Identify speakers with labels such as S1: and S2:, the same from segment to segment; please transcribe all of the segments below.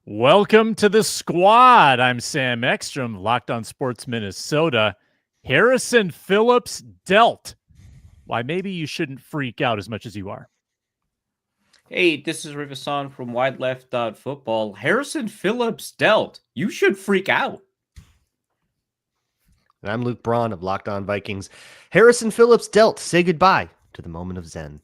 S1: Welcome to the squad. I'm Sam Ekstrom, Locked on Sports Minnesota. Harrison Phillips dealt. Why maybe you shouldn't freak out as much as you are.
S2: Hey, this is Arif Hasan from Wide Left Football. Harrison Phillips dealt. You should freak out.
S3: And I'm Luke Braun of Locked on Vikings. Harrison Phillips dealt. Say goodbye to the moment of Zen.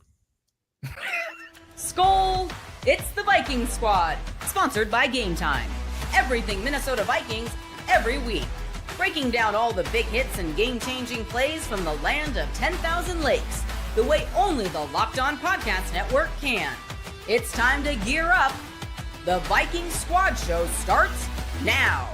S4: Skol! It's the Viking Squad, sponsored by Game Time. Everything Minnesota Vikings, every week. Breaking down all the big hits and game-changing plays from the land of 10,000 lakes, the way only the Locked On Podcast Network can. It's time to gear up. The Viking Squad Show starts now.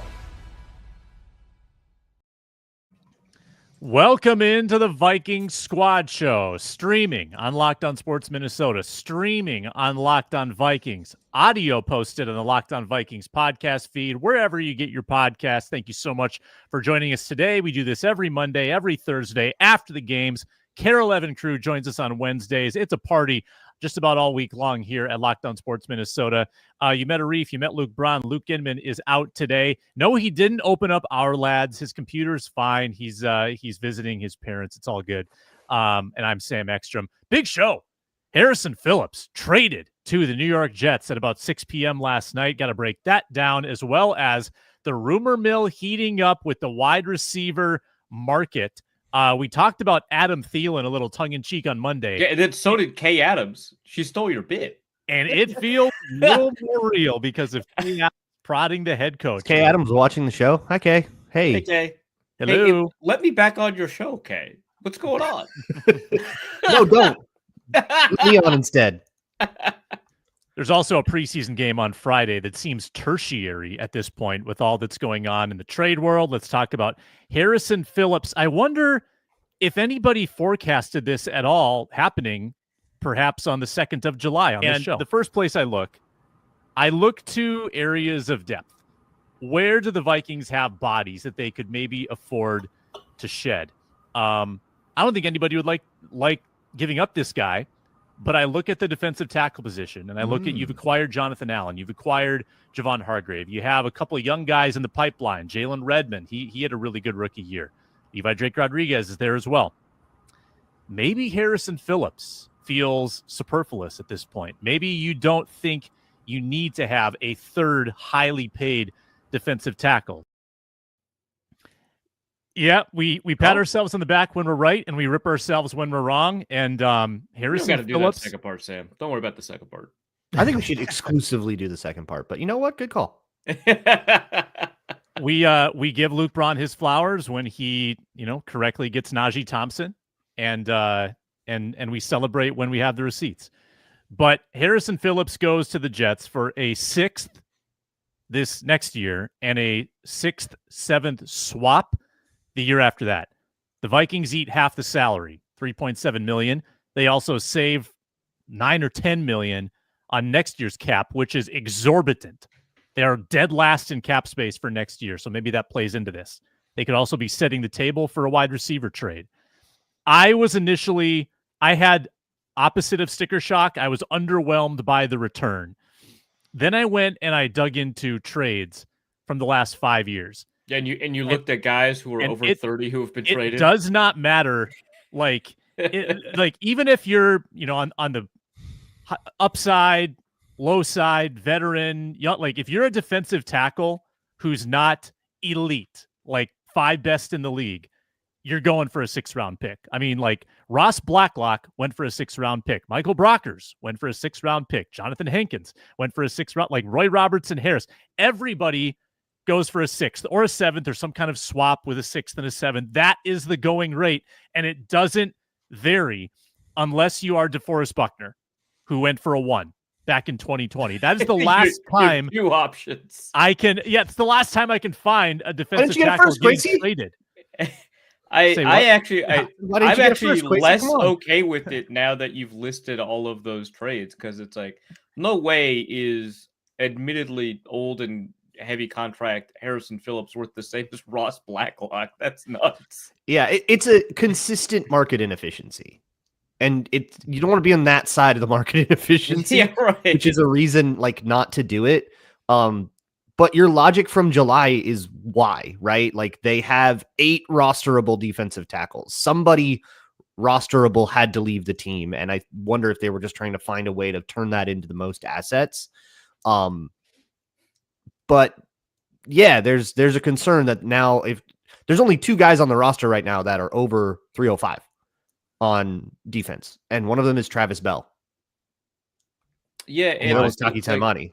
S1: Welcome into the Viking Squad Show, streaming on Locked on Sports Minnesota, streaming on Locked on Vikings, audio posted on the Locked on Vikings podcast feed, wherever you get your podcasts. Thank you so much for joining us today. We do this every Monday, every Thursday after the games. Carol Evan Crew joins us on Wednesdays. It's a party just about all week long here at Locked on Sports Minnesota. You met Arif, you met Luke Braun. Luke Inman is out today. No, he didn't open up our lads. His computer's fine. He's visiting his parents. It's all good. And I'm Sam Ekstrom. Big show. Harrison Phillips traded to the New York Jets at about 6 p.m. last night. Got to break that down, as well as the rumor mill heating up with the wide receiver market. We talked about Adam Thelen a little tongue-in-cheek on Monday.
S2: Yeah, and then so did Kay Adams. She stole your bit.
S1: And it feels a little more real because of Kay Adams prodding the head coach.
S3: Kay Adams watching the show. Hi, Kay. Hey.
S2: Hey, Kay.
S1: Hello.
S2: Hey, let me back on your show, Kay. What's going on?
S3: No, don't. Put me on instead.
S1: There's also a preseason game on Friday that seems tertiary at this point with all that's going on in the trade world. Let's talk about Harrison Phillips. I wonder if anybody forecasted this at all happening perhaps on the 2nd of July on this show. The first place I look to areas of depth. Where do the Vikings have bodies that they could maybe afford to shed? I don't think anybody would like giving up this guy. But I look at the defensive tackle position, and I look at you've acquired Jonathan Allen. You've acquired Javon Hargrave. You have a couple of young guys in the pipeline. Jalen Redmond, he had a really good rookie year. Levi Drake Rodriguez is there as well. Maybe Harrison Phillips feels superfluous at this point. Maybe you don't think you need to have a third highly paid defensive tackle. Yeah, we pat ourselves on the back when we're right, and we rip ourselves when we're wrong. And Harrison
S2: Phillips.
S1: Do that
S2: second part, Sam. Don't worry about the second part.
S3: I think we should exclusively do the second part. But you know what? Good call.
S1: We give Luke Braun his flowers when he correctly gets Najee Thompson, and we celebrate when we have the receipts. But Harrison Phillips goes to the Jets for a 6th this next year and a 6th, 7th swap the year after that. The Vikings eat half the salary, $3.7 million. They also save $9 or $10 million on next year's cap, which is exorbitant. They are dead last in cap space for next year, so maybe that plays into this. They could also be setting the table for a wide receiver trade. I had opposite of sticker shock. I was underwhelmed by the return. Then I went and I dug into trades from the last 5 years.
S2: Yeah, and you looked at guys who are over 30 who have been traded.
S1: It does not matter. Like even if you're on the upside, low side, veteran, if you're a defensive tackle who's not elite, like 5 best in the league, you're going for a 6th-round pick. I mean, like Ross Blacklock went for a 6th-round pick. Michael Brockers went for a 6th-round pick. Jonathan Hankins went for a 6th-round. Like Roy Robertson Harris, everybody goes for a 6th or a 7th or some kind of swap with a 6th and a 7th. That is the going rate, and it doesn't vary unless you are DeForest Buckner, who went for a 1 back in 2020. That is the last time
S2: few options
S1: it's the last time I can find a defensive tackle getting traded.
S2: I'm actually less okay with it now that you've listed all of those trades, because it's like, no way is admittedly old and heavy contract Harrison Phillips worth the same as Ross Blacklock. That's nuts.
S3: Yeah, it's a consistent market inefficiency. And you don't want to be on that side of the market inefficiency,
S2: yeah, right.
S3: which is a reason like not to do it. But your logic from July is why, right? Like they have 8 rosterable defensive tackles. Somebody rosterable had to leave the team. And I wonder if they were just trying to find a way to turn that into the most assets. But yeah, there's a concern that now if there's only 2 guys on the roster right now that are over 305 on defense. And one of them is Travis Bell.
S2: Yeah.
S3: And the other was Taki Taimani.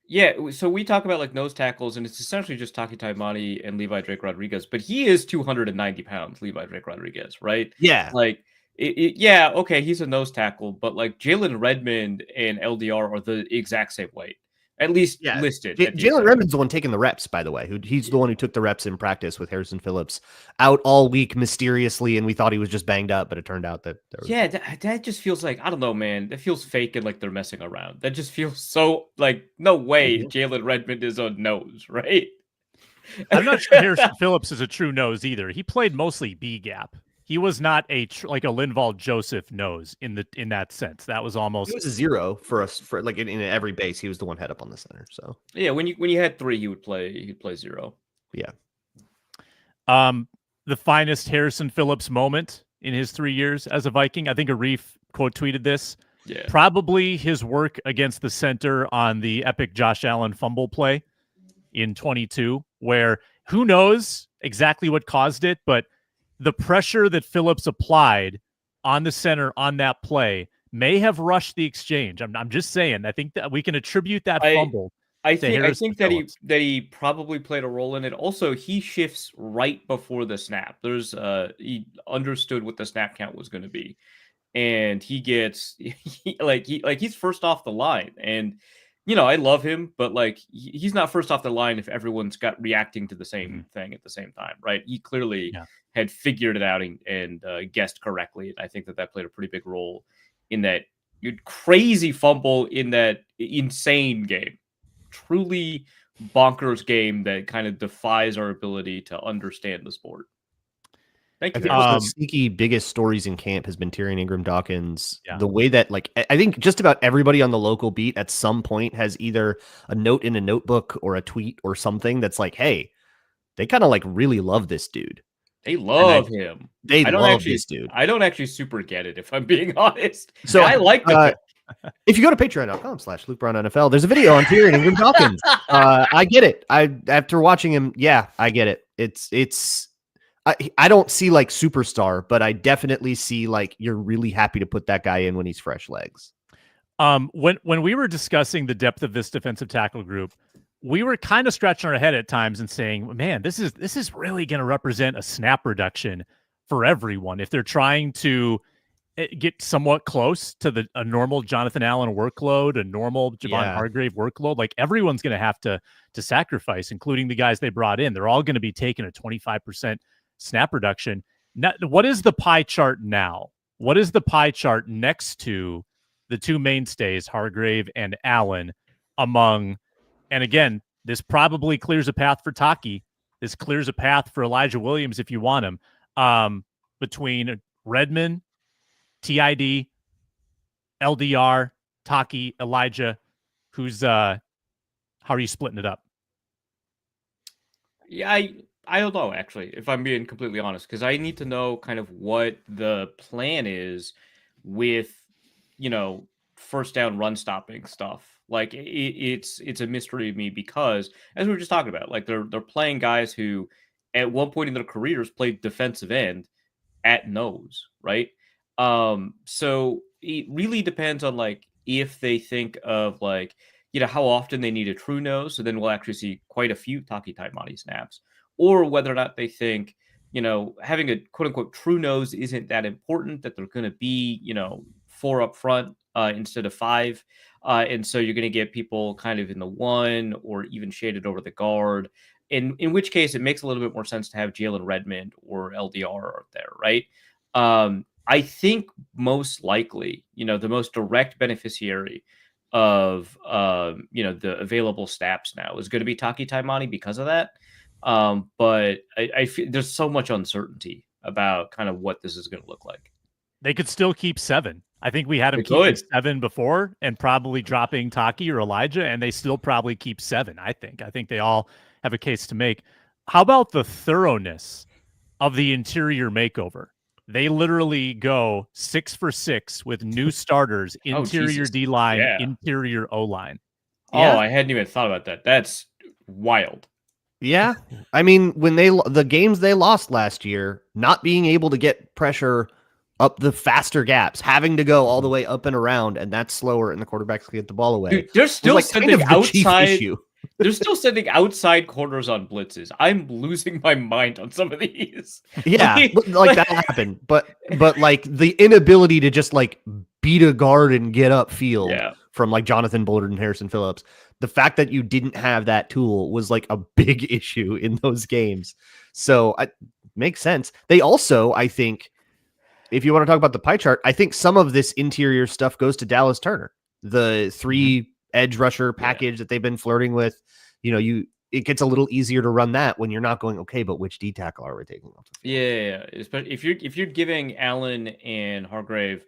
S2: Yeah, so we talk about like nose tackles, and it's essentially just Taki Taimani and Levi Drake Rodriguez, but he is 290 pounds, Levi Drake Rodriguez, right?
S3: Yeah.
S2: Like, yeah, okay, he's a nose tackle, but like Jalen Redmond and LDR are the exact same weight, at least listed.
S3: Jalen Redmond's the one taking the reps, by the way. He's the one who took the reps in practice with Harrison Phillips out all week mysteriously, and we thought he was just banged up, but it turned out that
S2: that just feels like, I don't know, man. That feels fake and like they're messing around. That just feels so like, no way Jalen Redmond is a nose, right?
S1: I'm not sure Harrison Phillips is a true nose either. He played mostly B gap. He was not like a Linval Joseph nose in that sense. That was almost
S3: he was a 0 for us for like in every base. He was the one head up on the center. So
S2: yeah, when you had 3, he'd play 0.
S3: Yeah.
S1: The finest Harrison Phillips moment in his 3 years as a Viking. I think Arif quote tweeted this.
S2: Yeah.
S1: Probably his work against the center on the epic Josh Allen fumble play in 22, where who knows exactly what caused it, but the pressure that Phillips applied on the center on that play may have rushed the exchange. I'm just saying. I think that we can attribute that fumble.
S2: I think that he probably played a role in it. Also, he shifts right before the snap. He understood what the snap count was going to be, and he's first off the line. And I love him, but like he's not first off the line if everyone's reacting to the same thing at the same time, right? He clearly had figured it out and guessed correctly. And I think that played a pretty big role in that crazy fumble in that insane game, truly bonkers game that kind of defies our ability to understand the sport. Thank you.
S3: I think one of the sneaky biggest stories in camp has been Tyrion Ingram-Dawkins. The way that, like, I think just about everybody on the local beat at some point has either a note in a notebook or a tweet or something that's like, hey, they kind of like really love this dude.
S2: They him.
S3: They love this dude.
S2: I don't actually super get it, if I'm being honest. So I like the
S3: if you go to patreon.com/LukeBrownNFL, there's a video on Tyrion Ingram-Dawkins. I get it. After watching him, I get it. It's I don't see like superstar, but I definitely see like you're really happy to put that guy in when he's fresh legs.
S1: When we were discussing the depth of this defensive tackle group, we were kind of scratching our head at times and saying, man, this is really going to represent a snap reduction for everyone if they're trying to get somewhat close to a normal Jonathan Allen workload, a normal Javon Hargrave workload. Like everyone's going to have to sacrifice, including the guys they brought in. They're all going to be taking a 25% snap reduction. Now, what is the pie chart now? What is the pie chart next to the 2 mainstays, Hargrave and Allen, among, and again, this probably clears a path for Taki. This clears a path for Elijah Williams if you want him. Between Redmond, TID, LDR, Taki, Elijah, how are you splitting it up?
S2: Yeah, I don't know, actually, if I'm being completely honest, because I need to know kind of what the plan is with, first down run stopping stuff. Like it's a mystery to me because, as we were just talking about, like they're playing guys who at one point in their careers played defensive end at nose, right? So it really depends on like if they think of like, how often they need a true nose. So then we'll actually see quite a few Taki Taimani snaps, or whether or not they think, having a quote unquote true nose isn't that important, that they're going to be, 4 up front instead of 5. And so you're going to get people kind of in the 1 or even shaded over the guard. In which case it makes a little bit more sense to have Jalen Redmond or LDR out there, right? I think most likely, the most direct beneficiary of, the available snaps now is going to be Taki Taimani because of that. But I feel there's so much uncertainty about kind of what this is going to look like.
S1: They could still keep 7. I think we had them keeping 7 before and probably dropping Taki or Elijah, and they still probably keep 7, I think they all have a case to make. How about the thoroughness of the interior makeover? They literally go 6 for 6 with new starters, interior D-line, interior O-line.
S2: Oh, I hadn't even thought about that. That's wild.
S3: Yeah. I mean, when the games they lost last year, not being able to get pressure up the faster gaps, having to go all the way up and around, and that's slower, and the quarterbacks can get the ball away.
S2: Dude, they're still sending outside. They're still sending outside corners on blitzes. I'm losing my mind on some of these.
S3: Yeah, like that happened, but like the inability to just like beat a guard and get upfield from like Jonathan Bullard and Harrison Phillips. The fact that you didn't have that tool was like a big issue in those games. So it makes sense. They also, I think, if you want to talk about the pie chart, I think some of this interior stuff goes to Dallas Turner, the 3 edge rusher package that they've been flirting with. It gets a little easier to run that when you're not going, okay, but which D tackle are we taking off the field?
S2: Yeah. Especially if you're giving Allen and Hargrave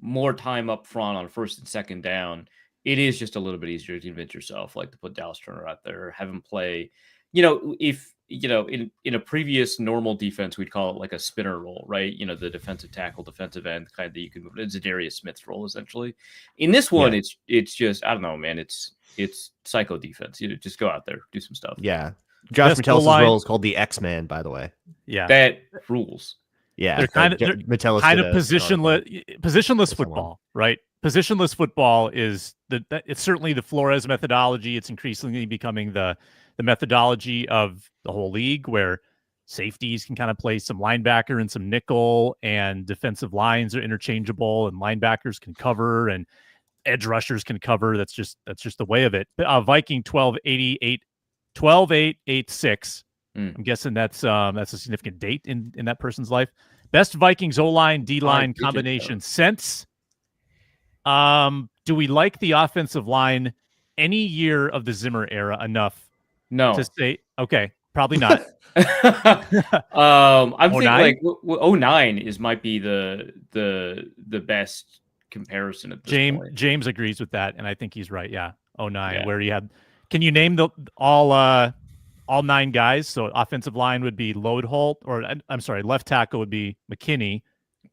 S2: more time up front on first and second down, it is just a little bit easier to convince yourself, like to put Dallas Turner out there, have him play. If in a previous normal defense, we'd call it like a spinner role, right? The defensive tackle, defensive end, kind of that you can move. It's a Darius Smith's role essentially. In this one, it's just, I don't know, man. It's psycho defense. Just go out there, do some stuff.
S3: Yeah. Josh Metellus' role is called the X-Man, by the way.
S2: Yeah, that rules.
S3: Yeah,
S1: they're kind of positionless football, right? Positionless football is it's certainly the Flores methodology. It's increasingly becoming the methodology of the whole league, where safeties can kind of play some linebacker and some nickel, and defensive lines are interchangeable, and linebackers can cover, and edge rushers can cover. That's just the way of it. Viking 12-8-86. I'm guessing that's a significant date in that person's life. Best Vikings O-line, D-line combination since. Do we like the offensive line any year of the Zimmer era enough to say, okay, probably not.
S2: I'm thinking like 09 might be the best comparison at this point.
S1: James agrees with that, and I think he's right. Yeah, 09, where you had. Can you name all 9 guys? So offensive line would be Loadholt, or I'm sorry, left tackle would be McKinney,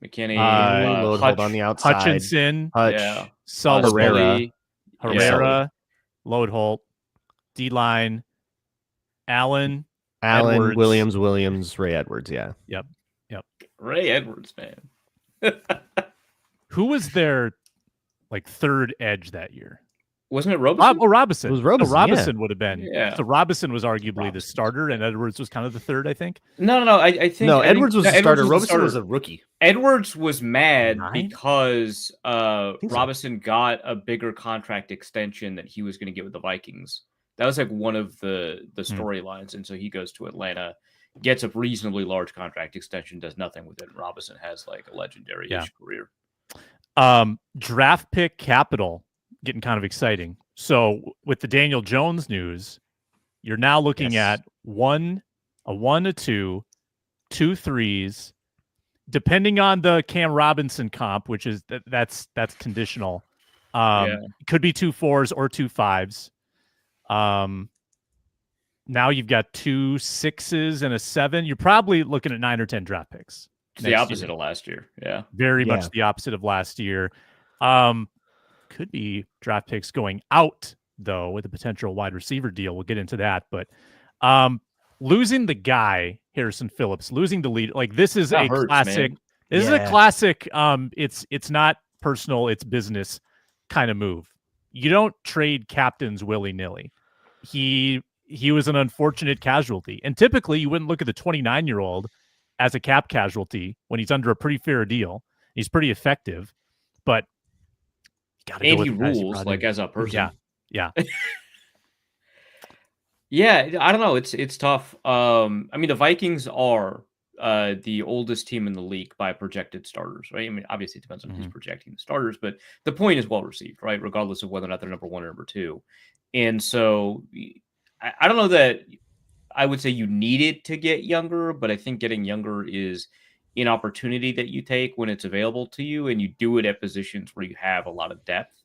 S3: Loadholt on the outside,
S1: Hutchinson,
S3: Sullivan,
S1: Herrera, Loadholt, D-line, Allen, Edwards.
S3: Williams, Ray Edwards. Yeah.
S1: Yep.
S2: Ray Edwards, man.
S1: Who was their third edge that year?
S2: Wasn't it Robinson?
S1: Robinson.
S3: It was Robinson.
S1: No, Robinson would have been. Yeah. So Robinson was arguably the starter, and Edwards was kind of the third, I think.
S2: No. I think
S3: Edwards was the starter. Robinson was a rookie.
S2: Edwards was mad because Robinson got a bigger contract extension that he was going to get with the Vikings. That was like one of the storylines, and so he goes to Atlanta, gets a reasonably large contract extension, does nothing with it. And Robinson has like a legendary-ish career.
S1: Draft pick capital. Getting kind of exciting. So with the Daniel Jones news, you're now looking at a 1, a 2, 2 3s, depending on the Cam Robinson comp, which is that's conditional. Could be 2 4s or 2 5s. Now you've got 2 6s and a 7. You're probably looking at 9 or 10 draft picks.
S2: It's the opposite of last year. Yeah,
S1: very much the opposite of last year. Could be draft picks going out, though, with a potential wide receiver deal. We'll get into that. But losing the guy, Harrison Phillips, losing the lead, this is a classic. Man. This is a classic. It's not personal, it's business kind of move. You don't trade captains willy-nilly. He was an unfortunate casualty. And typically you wouldn't look at the 29-year-old as a cap casualty when he's under a pretty fair deal. He's pretty effective, but
S2: and he rules as a person.
S1: Yeah.
S2: Yeah, I don't know. It's tough. I mean, the Vikings are the oldest team in the league by projected starters, right? I mean, obviously it depends on who's projecting the starters, but the point is well received, right? Regardless of whether or not they're number 1 or number 2. And so I don't know that I would say you need it to get younger, but I think getting younger is an opportunity that you take when it's available to you, and you do it at positions where you have a lot of depth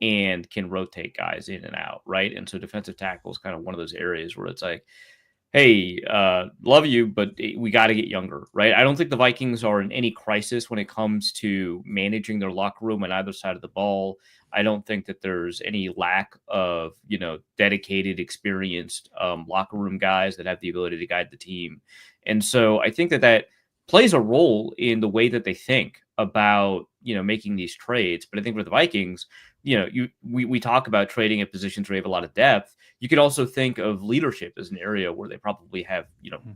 S2: and can rotate guys in and out, right? And so defensive tackle is kind of one of those areas where it's like, hey, love you, but we got to get younger, right? I don't think the Vikings are in any crisis when it comes to managing their locker room on either side of the ball. I don't think that there's any lack of, dedicated, experienced locker room guys that have the ability to guide the team. And so I think that plays a role in the way that they think about, making these trades. But I think for the Vikings, we talk about trading at positions where you have a lot of depth. You could also think of leadership as an area where they probably have,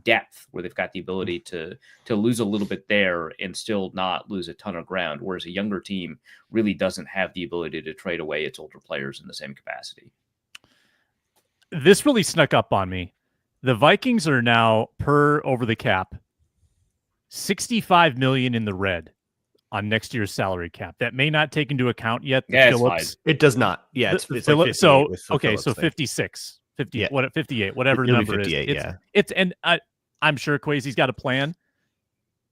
S2: depth, where they've got the ability to lose a little bit there and still not lose a ton of ground. Whereas a younger team really doesn't have the ability to trade away its older players in the same capacity.
S1: This really snuck up on me. The Vikings are now, per over the cap, $65 million in the red on next year's salary cap. That may not take into account yet the Phillips.
S3: It does not. Yeah, it's
S1: like
S3: so
S1: Phillips 56, 50, 58, whatever the number is. It's and I'm sure Kwesi's got a plan.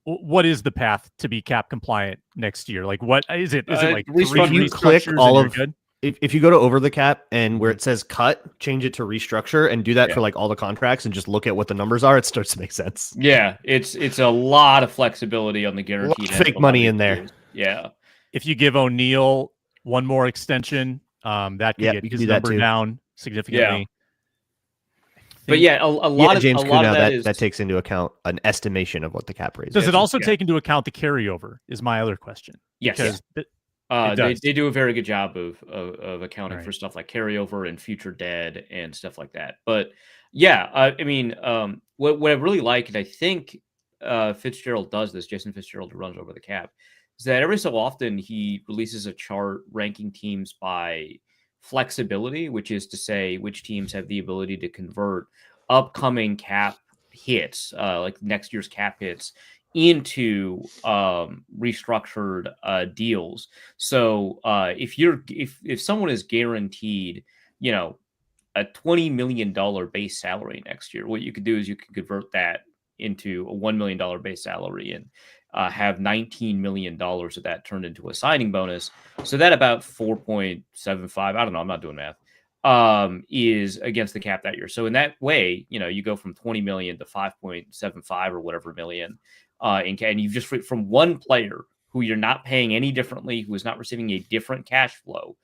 S1: What is the path to be cap compliant next year? Like, what is it? Is it like
S3: if you click all of if you go to over the cap and where it says cut, change it to restructure and do that for like all the contracts and just look at what the numbers are, it starts to make sense.
S2: Yeah, it's a lot of flexibility on the guaranteed.
S3: Fake money in there.
S2: Yeah.
S1: If you give O'Neal one more extension, that could get his number down significantly.
S2: Yeah. But a lot of
S3: James
S2: Kuhn,
S3: that takes into account an estimation of what the cap raise is.
S1: Does it also take into account the carryover? Is my other question.
S2: Yes. They do a very good job of accounting for stuff like carryover and future dead and stuff like that. But I mean, what I really like, and I think Fitzgerald does this, Jason Fitzgerald, who runs over the cap, is that every so often he releases a chart ranking teams by flexibility, which is to say which teams have the ability to convert upcoming cap hits, like next year's cap hits, into restructured deals. So if someone is guaranteed, a $20 million base salary next year, what you could do is you could convert that into a $1 million base salary and have $19 million of that turned into a signing bonus. So that about 4.75, I don't know, I'm not doing math, is against the cap that year. So in that way, you go from 20 million to 5.75 or whatever million. And you've just from one player who you're not paying any differently, who is not receiving a different cash flow,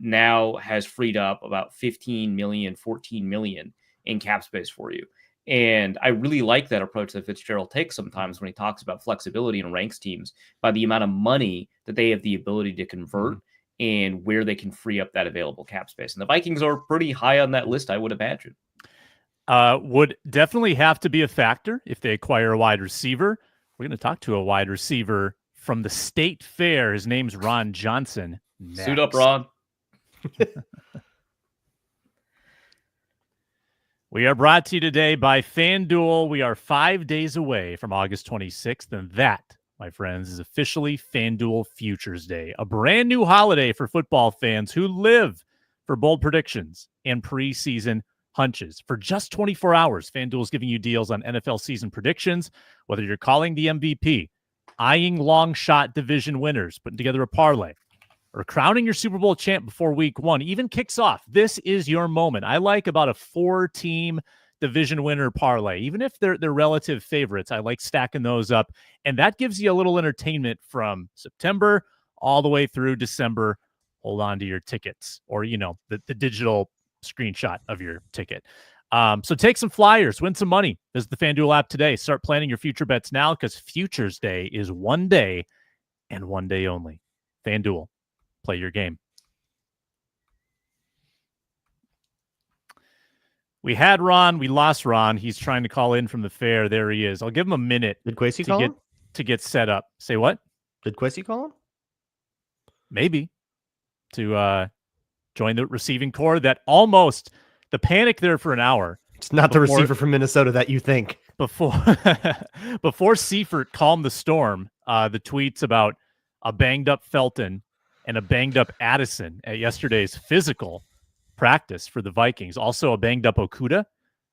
S2: now has freed up about 15 million, 14 million in cap space for you. And I really like that approach that Fitzgerald takes sometimes when he talks about flexibility and ranks teams by the amount of money that they have the ability to convert and where they can free up that available cap space. And the Vikings are pretty high on that list, I would imagine.
S1: Would definitely have to be a factor if they acquire a wide receiver. We're going to talk to a wide receiver from the State Fair. His name's Ron Johnson. Next.
S2: Suit up, Ron.
S1: We are brought to you today by FanDuel. We are 5 days away from August 26th, and that, my friends, is officially FanDuel Futures Day, a brand new holiday for football fans who live for bold predictions and preseason hunches. For just 24 hours, FanDuel is giving you deals on NFL season predictions, whether you're calling the MVP, eyeing long shot division winners, putting together a parlay, or crowning your Super Bowl champ before week one even kicks off. This is your moment. I like about a 4-team division winner parlay. Even if they're relative favorites, I like stacking those up. And that gives you a little entertainment from September all the way through December. Hold on to your tickets or, the digital screenshot of your ticket. So take some flyers, win some money. Visit the FanDuel app today. Start planning your future bets now because Futures Day is one day and one day only. FanDuel. Play your game. We had Ron. We lost Ron. He's trying to call in from the fair. There he is. I'll give him a minute.
S3: Did Kwesi call him?
S1: To get set up. Say what?
S3: Did Kwesi call him?
S1: Maybe. To join the receiving corps. That almost the panic there for an hour.
S3: It's not the receiver from Minnesota that you think.
S1: Before Seifert calmed the storm, the tweets about a banged up Felton and a banged up Addison at yesterday's physical practice for the Vikings. Also a banged up Okuda,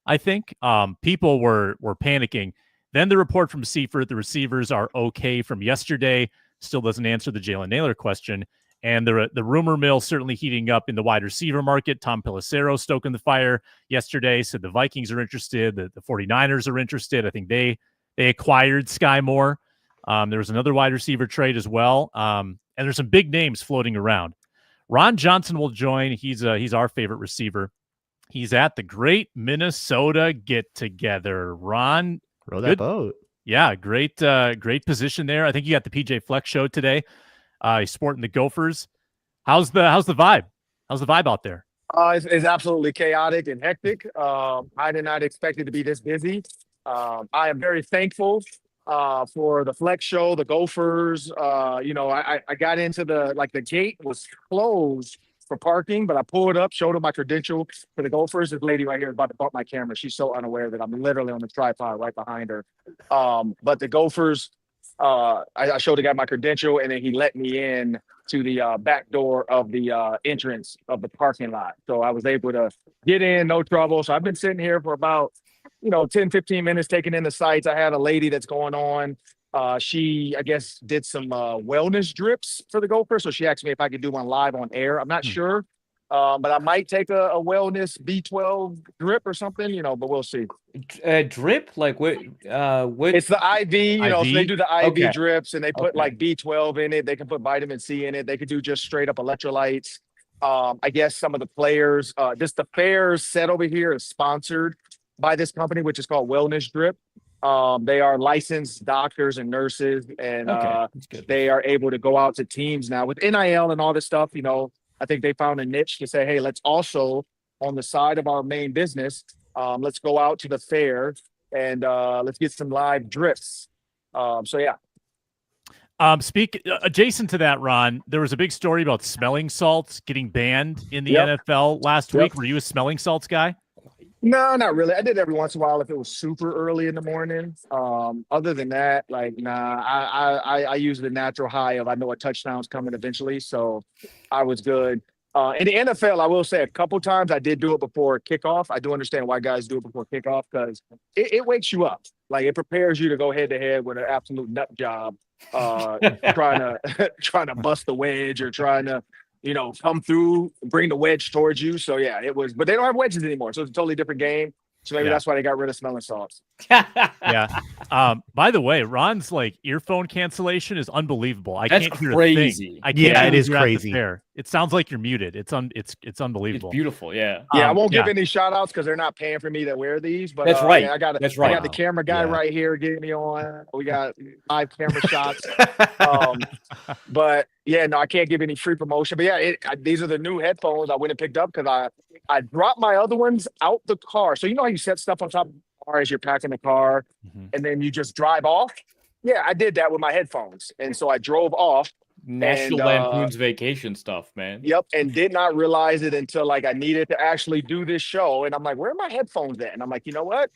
S1: I think. People were panicking. Then the report from Seifert, the receivers are okay from yesterday. Still doesn't answer the Jalen Naylor question. And the rumor mill certainly heating up in the wide receiver market. Tom Pelissero stoking the fire yesterday, said the Vikings are interested. The 49ers are interested. I think they acquired Sky Moore. There was another wide receiver trade as well. And there's some big names floating around. Ron Johnson will join. He's our favorite receiver. He's at the Great Minnesota Get-Together. Ron,
S3: row that boat.
S1: Yeah, great position there. I think you got the PJ Flex show today. He's sporting the Gophers. How's the vibe? How's the vibe out there?
S5: It's absolutely chaotic and hectic. I did not expect it to be this busy. I am very thankful for the Flex show, the Gophers. I got into the gate was closed for parking, but I pulled up, showed them my credential for the Gophers. This lady right here is about to bump my camera. She's so unaware that I'm literally on the tripod right behind her. But the Gophers, I showed the guy my credential, and then he let me in to the back door of the entrance of the parking lot. So I was able to get in, no trouble. So I've been sitting here for about 10, 15 minutes taking in the sights. I had a lady that's going on. She, I guess, did some wellness drips for the Gophers. So she asked me if I could do one live on air. I'm not sure, but I might take a wellness B12 drip or something, but we'll see.
S2: Drip? Like what?
S5: It's the IV,
S2: IV?
S5: So they do the IV drips, and they put like B12 in it. They can put vitamin C in it. They could do just straight up electrolytes. I guess some of the players, just the fair set over here is sponsored by this company, which is called Wellness Drip. They are licensed doctors and nurses, and they are able to go out to teams now with NIL and all this stuff. I think they found a niche to say, hey, let's also, on the side of our main business, let's go out to the fair and let's get some live drips. Yeah.
S1: Adjacent to that, Ron, there was a big story about smelling salts getting banned in the NFL last week. Were you a smelling salts guy?
S5: No, not really. I did every once in a while if it was super early in the morning. Other than that, I use the natural high of I know a touchdown's coming eventually, so I was good. In the NFL, I will say a couple times I did do it before kickoff. I do understand why guys do it before kickoff because it wakes you up. Like it prepares you to go head to head with an absolute nut job, trying to bust the wedge or trying to come through, bring the wedge towards you. So yeah, it was, but they don't have wedges anymore. So it's a totally different game. So maybe that's why they got rid of smelling salts.
S1: Yeah. By the way, Ron's earphone cancellation is unbelievable. I can't hear a thing.
S3: It is crazy.
S1: It sounds like you're muted. It's unbelievable.
S2: It's beautiful. Yeah.
S5: I won't give any shout outs because they're not paying for me to wear these, but
S2: that's right.
S5: I got the camera guy right here getting me on. We got 5 camera shots. But yeah, no, I can't give any free promotion, but yeah, these are the new headphones I went and picked up because I dropped my other ones out the car. So how you set stuff on top of the car as you're packing the car and then you just drive off? Yeah, I did that with my headphones. And so I drove off.
S2: National Lampoon's Vacation stuff, man.
S5: Yep, and did not realize it until I needed to actually do this show. And I'm like, where are my headphones at? And I'm like, you know what?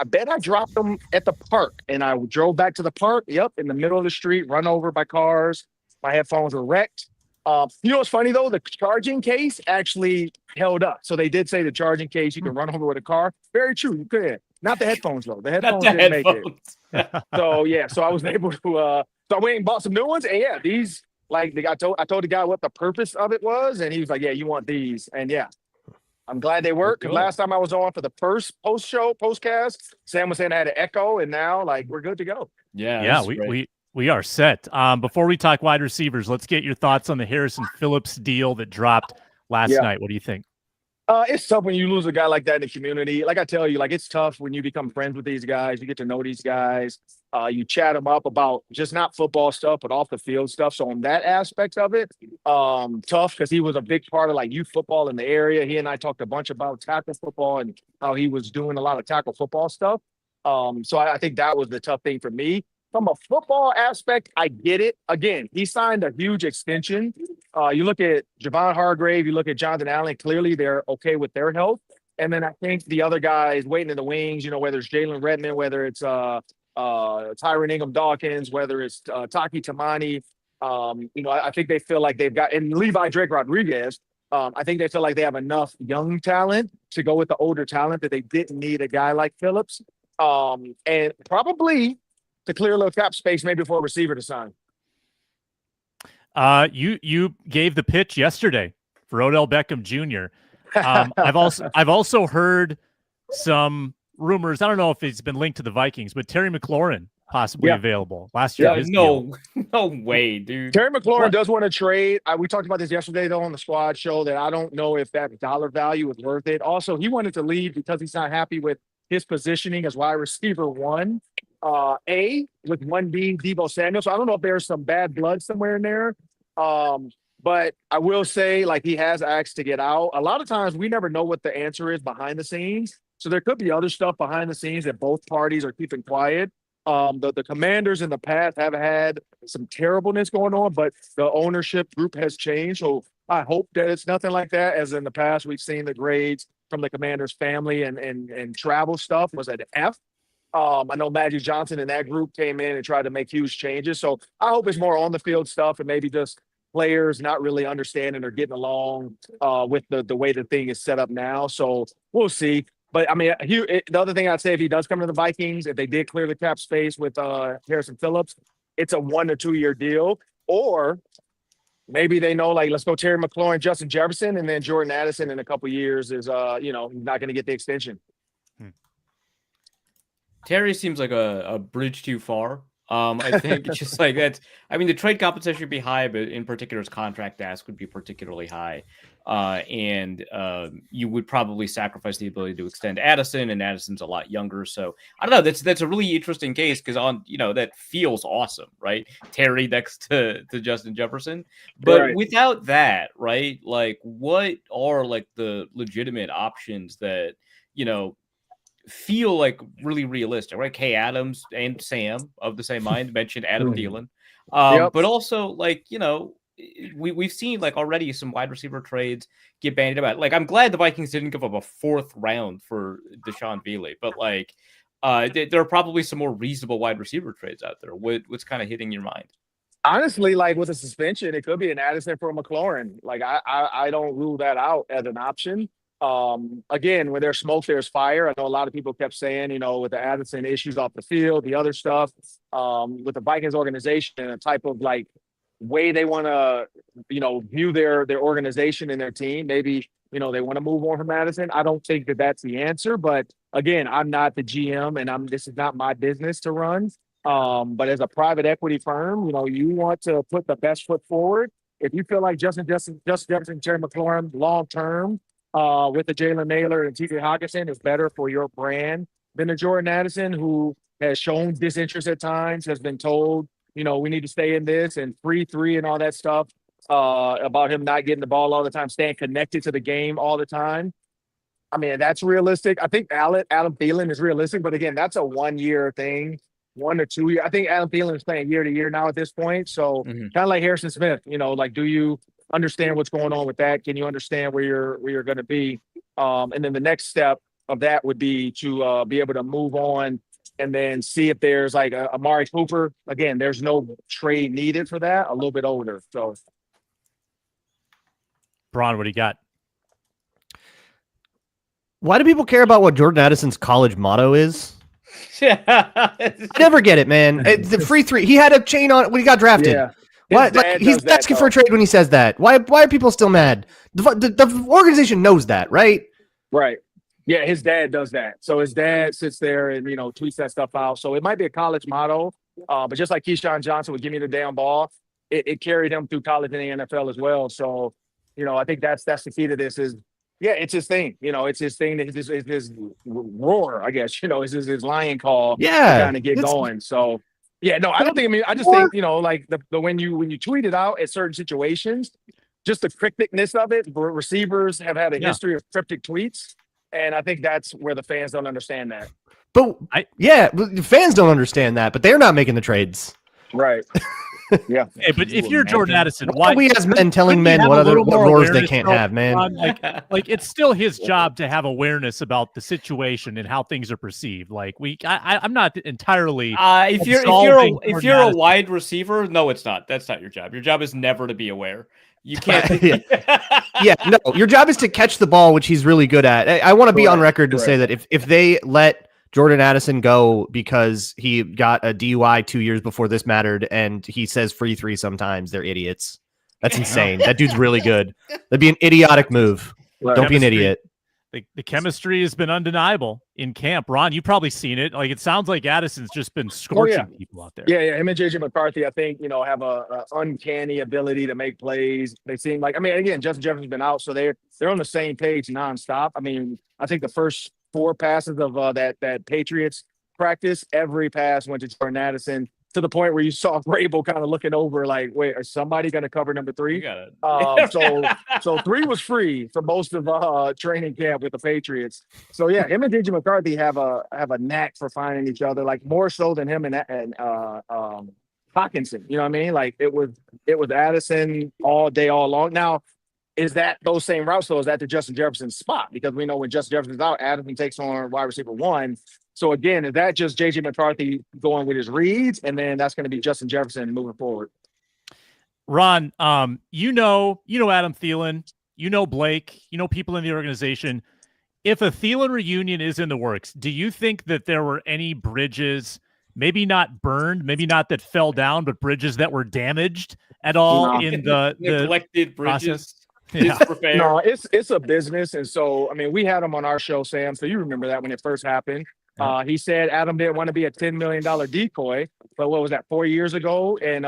S5: I bet I dropped them at the park. And I drove back to the park. Yep, in the middle of the street, run over by cars. My headphones were wrecked. What's funny though? The charging case actually held up. So they did say the charging case, you can run over with a car. Very true. You could. Not the headphones though. The headphones didn't make it. So yeah, so I was able to, so I went and bought some new ones. And yeah, these, I told the guy what the purpose of it was. And he was like, yeah, you want these. And yeah, I'm glad they work. Because last time I was on for the first postcast, Sam was saying I had an echo, and now we're good to go.
S1: Yeah, we are set. Before we talk wide receivers, let's get your thoughts on the Harrison Phillips deal that dropped last night. What do you think?
S5: It's tough when you lose a guy like that in the community. Like I tell you, it's tough when you become friends with these guys. You get to know these guys. You chat them up about just not football stuff, but off the field stuff. So on that aspect of it, tough because he was a big part of youth football in the area. He and I talked a bunch about tackle football and how he was doing a lot of tackle football stuff. So I think that was the tough thing for me. From a football aspect, I get it. Again, he signed a huge extension. You look at Javon Hargrave, you look at Jonathan Allen, clearly they're okay with their health. And then I think the other guys waiting in the wings, whether it's Jalen Redmond, whether it's Tyron Ingham-Dawkins, whether it's Taki Tamani, I think they feel like they've got, and Levi Drake Rodriguez, I think they feel like they have enough young talent to go with the older talent that they didn't need a guy like Phillips. and probably to clear a little cap space, maybe for a receiver to sign.
S1: You gave the pitch yesterday for Odell Beckham Jr. I've also heheard some rumors. I don't know if it's been linked to the Vikings, but Terry McLaurin possibly available last year.
S2: No way, dude.
S5: Terry McLaurin does want to trade. We talked about this yesterday, though, on the squad show, that I don't know if that dollar value is worth it. Also, he wanted to leave because he's not happy with his positioning as wide receiver 1. With 1 being Deebo Samuel. So I don't know if there's some bad blood somewhere in there. But I will say, like, he has asked to get out. A lot of times we never know what the answer is behind the scenes. So there could be other stuff behind the scenes that both parties are keeping quiet. The Commanders in the past have had some terribleness going on, but the ownership group has changed. So I hope that it's nothing like that. As in the past, we've seen the grades from the Commanders family and travel stuff was at F. I know Magic Johnson and that group came in and tried to make huge changes. So I hope it's more on the field stuff and maybe just players not really understanding or getting along with the way the thing is set up now. So we'll see. But I mean, the other thing I'd say, if he does come to the Vikings, if they did clear the cap space with Harrison Phillips, it's a 1 to 2 year deal. Or maybe they know, like, let's go Terry McLaurin, Justin Jefferson, and then Jordan Addison in a couple years is, he's not going to get the extension.
S2: Terry seems like a bridge too far. I think it's just like that's. I mean, the trade compensation would be high, but in particular, his contract ask would be particularly high, and you would probably sacrifice the ability to extend Addison, and Addison's a lot younger. So I don't know. That's a really interesting case because that feels awesome, right? Terry next to Justin Jefferson, but without that, right? Like, what are like the legitimate options that feel like really realistic, right? Kay Adams and Sam of the same mind mentioned Adam Thelen. But also, like, we've seen like already some wide receiver trades get bandied about. Like, I'm glad the Vikings didn't give up a 4th round for Deshaun Veely, but like there are probably some more reasonable wide receiver trades out there. What's kind of hitting your mind?
S5: Honestly, like with a suspension, it could be an Addison for a McLaurin. Like I don't rule that out as an option. Again, when there's smoke, there's fire. I know a lot of people kept saying, with the Addison issues off the field, the other stuff, with the Vikings organization and the type of like way they want to, view their organization and their team. Maybe, they want to move on from Addison. I don't think that that's the answer, but again, I'm not the GM and this is not my business to run. But as a private equity firm, you want to put the best foot forward. If you feel like Justin Jefferson, Terry McLaurin, long-term, with the Jalen Naylor and TJ Hawkinson is better for your brand than a Jordan Addison, who has shown disinterest at times, has been told, we need to stay in this and free 3 and all that stuff about him not getting the ball all the time, staying connected to the game all the time. I mean, that's realistic. I think Adam Thielen is realistic, but again, that's a 1-year thing, 1 to 2 year. I think Adam Thielen is playing year to year now at this point. So kind of like Harrison Smith, like, do you understand what's going on with that? Can you understand where you're going to be? And then the next step of that would be to be able to move on and then see if there's like a Amari Cooper. Again, there's no trade needed for that. A little bit older. So,
S1: Braun, what do you got?
S3: Why do people care about what Jordan Addison's college motto is? I never get it, man. The free 3. He had a chain on when he got drafted. Yeah. Why? Like, he's asking for a trade when he says that. Why are people still mad? The organization knows that, right?
S5: Right. Yeah, his dad does that. So his dad sits there and, tweets that stuff out. So it might be a college motto, but just like Keyshawn Johnson would give me the damn ball, it carried him through college and the NFL as well. So, I think that's the key to this is, it's his thing. It's his thing. It's his roar, I guess. It's his lion call to kind of get going. So, yeah, no, I don't think. I mean, I just think like the when you tweet it out at certain situations, just the crypticness of it. Receivers have had a history of cryptic tweets, and I think that's where the fans don't understand that.
S3: But the fans don't understand that, but they're not making the trades,
S5: right? Yeah.
S1: Hey, but if you're Jordan Addison, why
S3: are we as men telling men what roars they can't have, man?
S1: Like it's still his job to have awareness about the situation and how things are perceived. Like I'm not entirely.
S2: If you're a wide receiver, no, it's not. That's not your job. Your job is never to be aware. You can't.
S3: No. Your job is to catch the ball, which he's really good at. I want to be on record to say that if they let Jordan Addison go because he got a DUI 2 years before this mattered, and he says free three sometimes. They're idiots. That's insane. That dude's really good. That'd be an idiotic move.
S1: Right.
S3: Don't be an idiot.
S1: The chemistry has been undeniable in camp. Ron, you've probably seen it. Like, it sounds like Addison's just been scorching people out there.
S5: Yeah. Him and JJ McCarthy, I think, have a uncanny ability to make plays. They seem like, again, Justin Jefferson's been out, so they're on the same page nonstop. I think the first 4 passes of that Patriots practice, every pass went to Jordan Addison, to the point where you saw Vrabel kind of looking over like, wait, is somebody going to cover number 3?
S2: You got
S5: it. So 3 was free for most of training camp with the Patriots. So yeah, him and DJ McCarthy have a knack for finding each other, like more so than him and Hockenson. You know what I mean? Like it was Addison all day, all long. Now, is that those same routes though? Is that the Justin Jefferson spot? Because we know when Justin Jefferson's out, Addison takes on wide receiver 1. So again, is that just JJ McCarthy going with his reads, and then that's going to be Justin Jefferson moving forward?
S1: Ron, you know Adam Thelen, you know Blake, you know people in the organization. If a Thelen reunion is in the works, do you think that there were any bridges, maybe not burned, maybe not that fell down, but bridges that were damaged at all in the
S2: neglected bridges?
S1: Process?
S2: Yeah.
S5: No, it's a business, and so we had him on our show, Sam. So you remember that when it first happened. He said Adam didn't want to be a $10 million decoy, but what was that, 4 years ago? And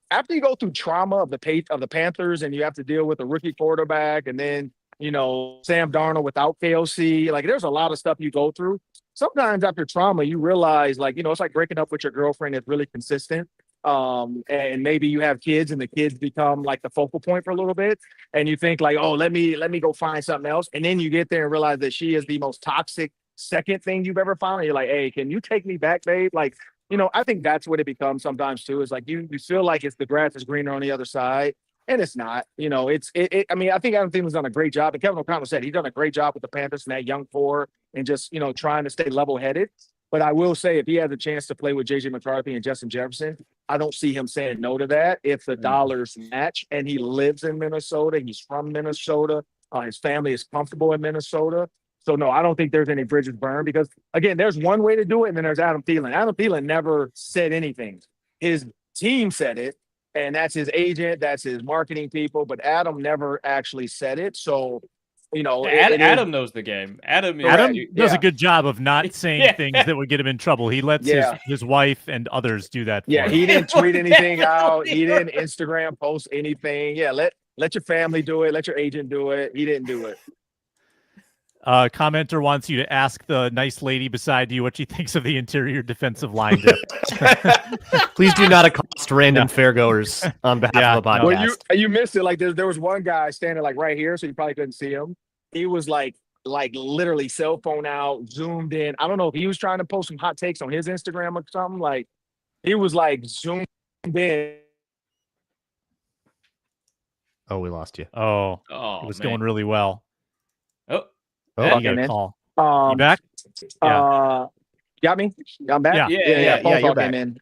S5: after you go through trauma of the Panthers, and you have to deal with a rookie quarterback, and then Sam Darnold without KOC, like there's a lot of stuff you go through. Sometimes after trauma, you realize it's like breaking up with your girlfriend that's really consistent. And maybe you have kids, and the kids become like the focal point for a little bit, and you think like, oh, let me go find something else, and then you get there and realize that she is the most toxic second thing you've ever found. And you're like, hey, can you take me back, babe? Like, I think that's what it becomes sometimes too. Is like you feel like it's the grass is greener on the other side, and it's not. I think Adam Thielen's done a great job, and Kevin O'Connell said he's done a great job with the Panthers and that young core, and just trying to stay level headed. But I will say, if he has a chance to play with JJ McCarthy and Justin Jefferson, I don't see him saying no to that if the dollars match. And he lives in Minnesota. He's from Minnesota. His family is comfortable in Minnesota. So, no, I don't think there's any bridges burned, because, again, there's one way to do it, and then there's Adam Thielen. Adam Thielen never said anything. His team said it, and that's his agent, that's his marketing people, but Adam never actually said it. So,
S2: Adam knows the game. Adam
S1: does a good job of not saying things that would get him in trouble. He lets his wife and others do that.
S5: Yeah, he didn't tweet anything out. He didn't Instagram post anything. Yeah, let your family do it. Let your agent do it. He didn't do it.
S1: Commenter wants you to ask the nice lady beside you what she thinks of the interior defensive line depth.
S3: Please do not accost random fairgoers on behalf of a podcast.
S5: Well, you missed it. Like there was one guy standing like right here, so you probably couldn't see him. He was like literally cell phone out, zoomed in. I don't know if he was trying to post some hot takes on his Instagram or something. Like he was like zoomed in.
S3: Oh, we lost you.
S1: Oh, it was going really well.
S5: Oh,
S1: you got a call. You back?
S5: Got me? I'm back?
S3: Yeah, you're back.
S5: In.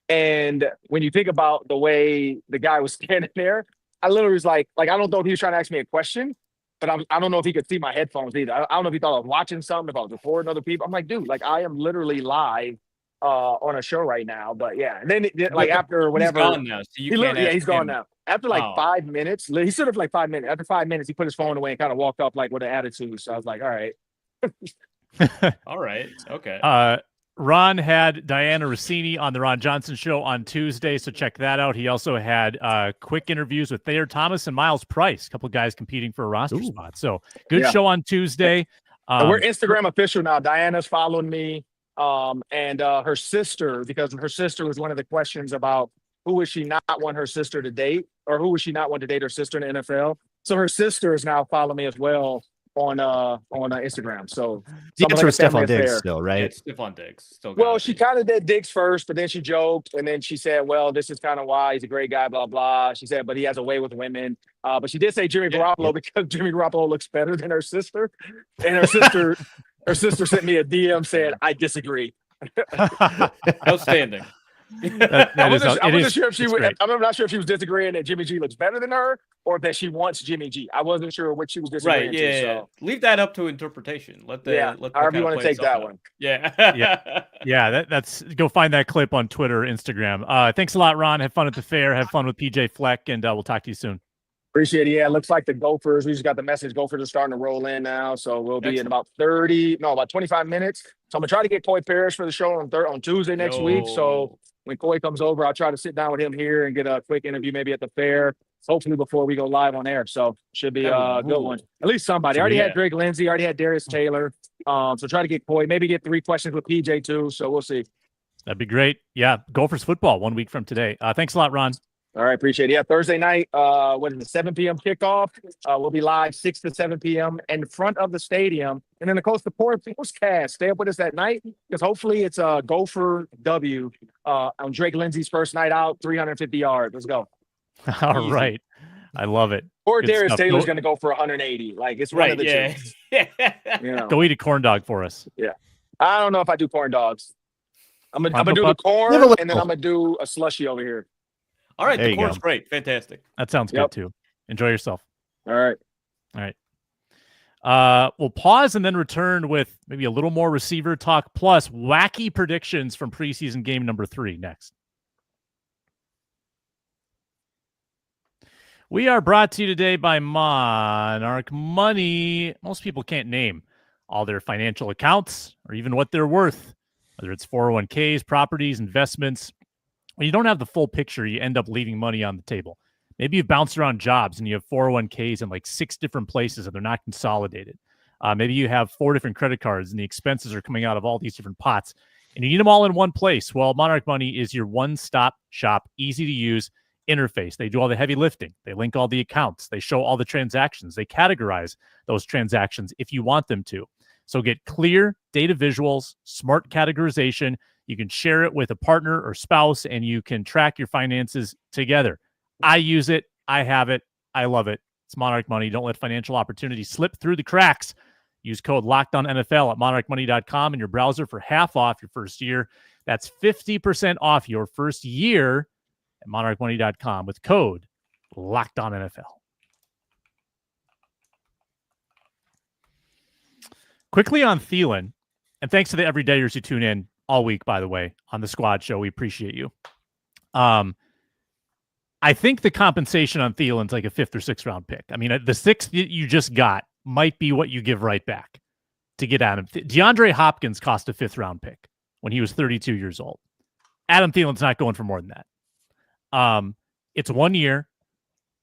S5: And when you think about the way the guy was standing there, I literally was like I don't know if he was trying to ask me a question, but I don't know if he could see my headphones either. I don't know if he thought I was watching something, if I was recording other people. I'm like, dude, I am literally live on a show right now. But yeah, and then after whatever,
S2: he's gone now, so
S5: he's gone now. After 5 minutes, he stood up for 5 minutes. After 5 minutes, he put his phone away and kind of walked up with an attitude. So I was like, all right.
S2: All right. Okay.
S1: Ron had Diana Rossini on the Ron Johnson show on Tuesday, so check that out. He also had quick interviews with Thayer Thomas and Miles Price, a couple of guys competing for a roster spot. So good show on Tuesday.
S5: We're Instagram official now. Diana's following me, and her sister, because her sister was one of the questions about who would she not want her sister to date, or who would she not want to date her sister in the NFL. So her sister is now following me as well on Instagram. So
S3: the answer was Stephon Diggs still, right?
S2: Yeah, Stephon Diggs still.
S5: Well, she kind of did Diggs first, but then she joked, and then she said, well, this is kind of why he's a great guy, blah, blah. She said, but he has a way with women. But she did say Jimmy Garoppolo because Jimmy Garoppolo looks better than her sister. And her sister sent me a DM saying, I disagree.
S2: Outstanding.
S5: I wasn't sure if she would. I'm not sure if she was disagreeing that Jimmy G looks better than her, or that she wants Jimmy G. I wasn't sure what she was disagreeing
S2: to. Yeah.
S5: So.
S2: Leave that up to interpretation. Let
S5: however you want to take that one.
S2: Yeah.
S1: That's go find that clip on Twitter, Instagram. Thanks a lot, Ron. Have fun at the fair. Have fun with PJ Fleck, and we'll talk to you soon.
S5: Appreciate it. Yeah, it looks like the Gophers. We just got the message. Gophers are starting to roll in now, so we'll be in about 25 minutes. So I'm gonna try to get Coy Parrish for the show on Tuesday next week. So when Coy comes over, I'll try to sit down with him here and get a quick interview, maybe at the fair, hopefully before we go live on air. So should be a good one. At least somebody. I already had Drake Lindsay. Already had Darius Taylor. So try to get Coy. Maybe get 3 questions with PJ too. So we'll see.
S1: That'd be great. Yeah, Gophers football 1 week from today. Thanks a lot, Ron.
S5: All right, appreciate it. Yeah, Thursday night, what is it, 7 p.m. kickoff. We'll be live 6 to 7 p.m. in front of the stadium. And then, of course, the postcast. Stay up with us that night because hopefully it's a Gopher W on Drake Lindsay's first night out, 350 yards. Let's go.
S1: All right. I love it.
S5: Or good Darius stuff. Taylor's going to go for 180. Like, it's one of the two.
S1: Go eat a corn dog for us.
S5: Yeah. I don't know if I do corn dogs. I'm gonna do the corn, and then I'm going to do a slushy over here.
S2: All right, the corn's great. Fantastic.
S1: That sounds good, too. Enjoy yourself.
S5: All right.
S1: We'll pause and then return with maybe a little more receiver talk, plus wacky predictions from preseason game number 3 next. We are brought to you today by Monarch Money. Most people can't name all their financial accounts or even what they're worth, whether it's 401ks, properties, investments. When you don't have the full picture, you end up leaving money on the table. Maybe you've bounced around jobs and you have 401ks in like 6 different places and they're not consolidated. Maybe you have 4 different credit cards and the expenses are coming out of all these different pots and you need them all in one place. Well, Monarch Money is your one-stop shop, easy to use interface. They do all the heavy lifting. They link all the accounts. They show all the transactions. They categorize those transactions if you want them to. So get clear data visuals, smart categorization. You can share it with a partner or spouse, and you can track your finances together. I use it. I have it. I love it. It's Monarch Money. Don't let financial opportunities slip through the cracks. Use code LOCKEDONNFL at monarchmoney.com in your browser for half off your first year. That's 50% off your first year at monarchmoney.com with code LOCKEDONNFL. Quickly on Thelen, and thanks to the everydayers who tune in all week, by the way, on the squad show. We appreciate you. I think the compensation on Thielen's like a 5th or 6th round pick. I mean, the 6th you just got might be what you give right back to get Adam. DeAndre Hopkins cost a 5th round pick when he was 32 years old. Adam Thielen's not going for more than that. It's 1 year.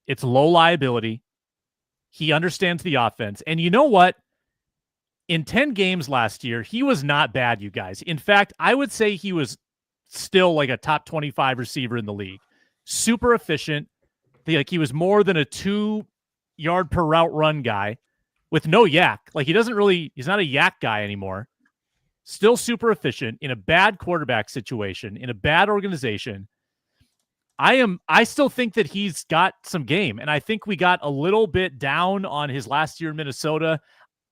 S1: It's low liability. He understands the offense. And you know what? In 10 games last year, he was not bad, you guys. In fact, I would say he was still like a top 25 receiver in the league. Super efficient. He was more than a 2-yard per route run guy with no yak. Like he's not a yak guy anymore. Still super efficient in a bad quarterback situation, in a bad organization. I still think that he's got some game, and I think we got a little bit down on his last year in Minnesota.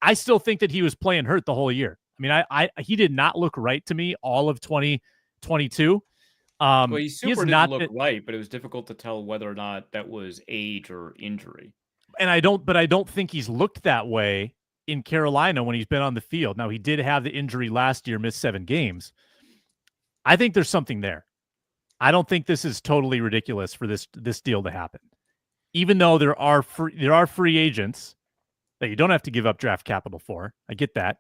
S1: I still think that he was playing hurt the whole year. I mean, he did not look right to me all of 2022.
S2: Well, he didn't look right, but it was difficult to tell whether or not that was age or injury.
S1: And I don't think he's looked that way in Carolina when he's been on the field. Now, he did have the injury last year, missed 7 games. I think there's something there. I don't think this is totally ridiculous for this deal to happen. Even though there are free agents that you don't have to give up draft capital for. I get that.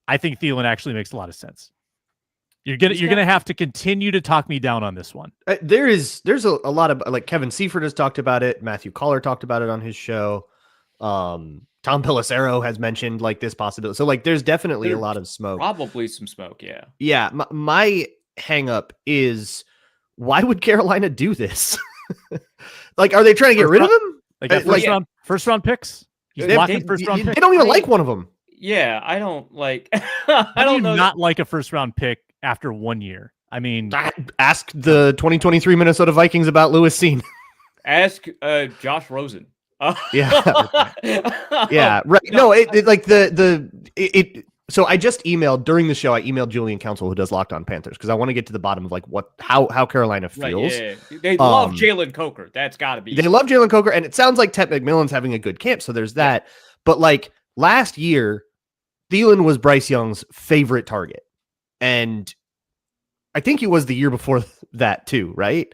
S1: I think Thelen actually makes a lot of sense. You're gonna have to continue to talk me down on this one.
S3: There's a lot of, like, Kevin Seifert has talked about it. Matthew Collar talked about it on his show. Tom Pelissero has mentioned like this possibility. So like, there's definitely a lot of smoke.
S2: Probably some smoke. Yeah.
S3: Yeah. My hang up is, why would Carolina do this? Like, are they trying to get rid of him?
S1: They got first round picks. They don't
S3: even like one of them.
S2: Yeah, I don't like.
S1: I don't know. Not like a first round pick after 1 year. I mean,
S3: ask the 2023 Minnesota Vikings about Lewis Cine.
S2: Ask Josh Rosen.
S3: Yeah, yeah, right. No, So I just emailed during the show. I emailed Julian Council, who does Locked On Panthers, because I want to get to the bottom of like how Carolina feels.
S2: Right, yeah. They love Jalen Coker. That's got to be.
S3: They love Jalen Coker, and it sounds like Ted McMillan's having a good camp. So there's that. Yeah. But like last year, Thelen was Bryce Young's favorite target, and I think he was the year before that too, right?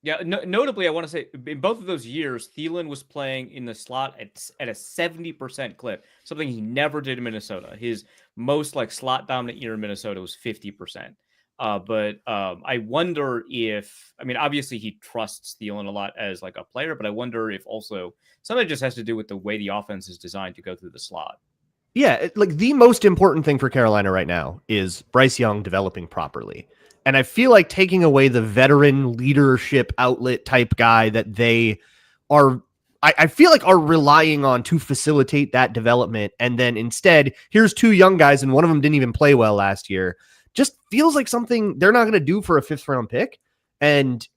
S2: Yeah, notably, I want to say in both of those years, Thelen was playing in the slot at a 70% clip, something he never did in Minnesota. His most like slot dominant year in Minnesota was 50%. But I wonder if, I mean, obviously he trusts Thelen a lot as like a player, but I wonder if also some of it just has to do with the way the offense is designed to go through the slot.
S3: Yeah, like the most important thing for Carolina right now is Bryce Young developing properly. And I feel like taking away the veteran leadership outlet type guy that they are, I feel like are relying on to facilitate that development. And then instead, here's two young guys, and one of them didn't even play well last year. Just feels like something they're not going to do for a 5th round pick. And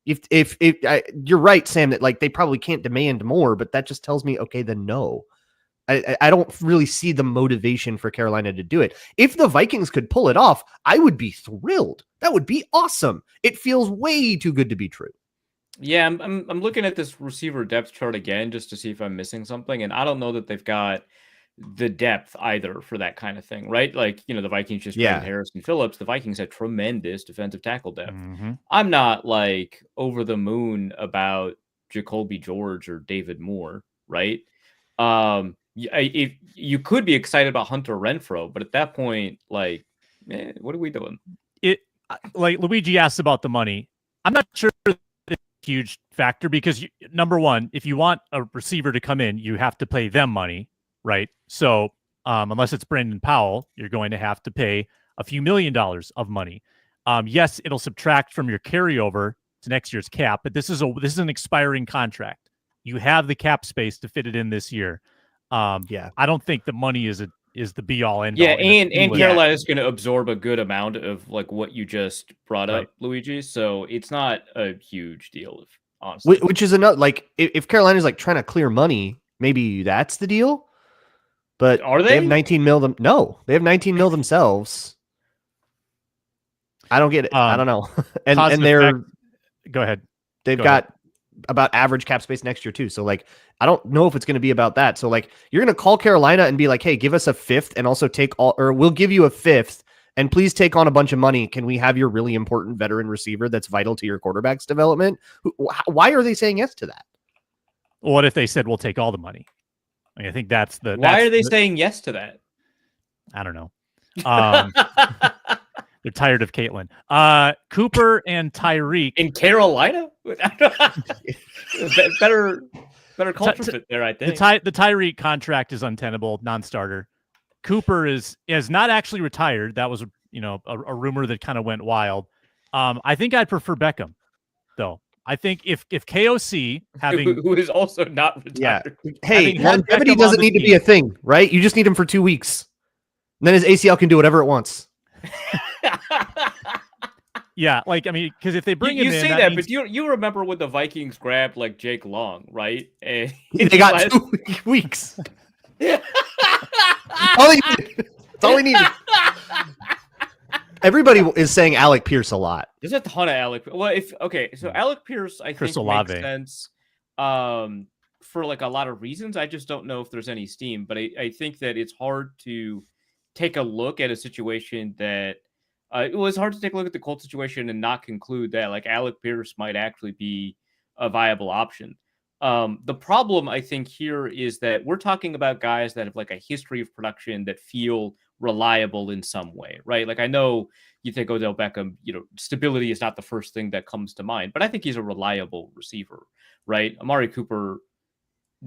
S3: if you're right, Sam, that like they probably can't demand more, but that just tells me, okay, then no. I don't really see the motivation for Carolina to do it. If the Vikings could pull it off, I would be thrilled. That would be awesome. It feels way too good to be true.
S2: Yeah, I'm looking at this receiver depth chart again just to see if I'm missing something, and I don't know that they've got the depth either for that kind of thing, right? Like, you know, the Vikings just traded Harrison Phillips. The Vikings had tremendous defensive tackle depth. Mm-hmm. I'm not like over the moon about Jacoby George or David Moore, right? If you could be excited about Hunter Renfrow, but at that point, like, what are we doing?
S1: Like Luigi asked about the money. I'm not sure it's a huge factor because number one, if you want a receiver to come in, you have to pay them money, right? So unless it's Brandon Powell, you're going to have to pay a few $1 million of money. Yes, it'll subtract from your carryover to next year's cap, but this is an expiring contract. You have the cap space to fit it in this year. I don't think the money is the be all end all.
S2: Yeah, and Carolina is going to absorb a good amount of like what you just brought up, Luigi. So it's not a huge deal, honestly.
S3: Which is another, like, if Carolina's like trying to clear money, maybe that's the deal. But
S2: are they?
S3: They have 19 mil them. No, they have 19 mil themselves. I don't get it. I don't know. and they're
S1: go ahead.
S3: They've got about average cap space next year too. So like, I don't know if it's going to be about that. So like, you're going to call Carolina and be like, hey, give us a 5th and also we'll give you a 5th and please take on a bunch of money. Can we have your really important veteran receiver that's vital to your quarterback's development? Why are they saying yes to that?
S1: What if they said, we'll take all the money? I think that's the...
S2: Why are they saying yes to that?
S1: I don't know. They're tired of Caitlin. Cooper and Tyreek
S2: in Carolina. better culture fit there, I think.
S1: The Tyreek contract is untenable, non-starter. Cooper is not actually retired. That was a rumor that kind of went wild. I think I'd prefer Beckham, though. I think if KOC
S2: who is also not retired.
S3: Yeah. Hey, longevity doesn't need to be a thing, right? You just need him for 2 weeks. And then his ACL can do whatever it wants.
S1: Yeah, like, I mean, because if they bring him in...
S2: You say that, but you remember when the Vikings grabbed, like, Jake Long, right? And
S3: they got 2 weeks. That's all he needed. Everybody is saying Alec Pierce a lot.
S2: There's a ton of Alec. Well, so Alec Pierce, I think, makes sense for, like, a lot of reasons. I just don't know if there's any steam, but I think that it's hard to take a look at a situation that it was hard to take a look at the Colts situation and not conclude that like Alec Pierce might actually be a viable option. The problem I think here is that we're talking about guys that have like a history of production that feel reliable in some way, right? Like I know you think Odell Beckham, stability is not the first thing that comes to mind, but I think he's a reliable receiver, right? Amari Cooper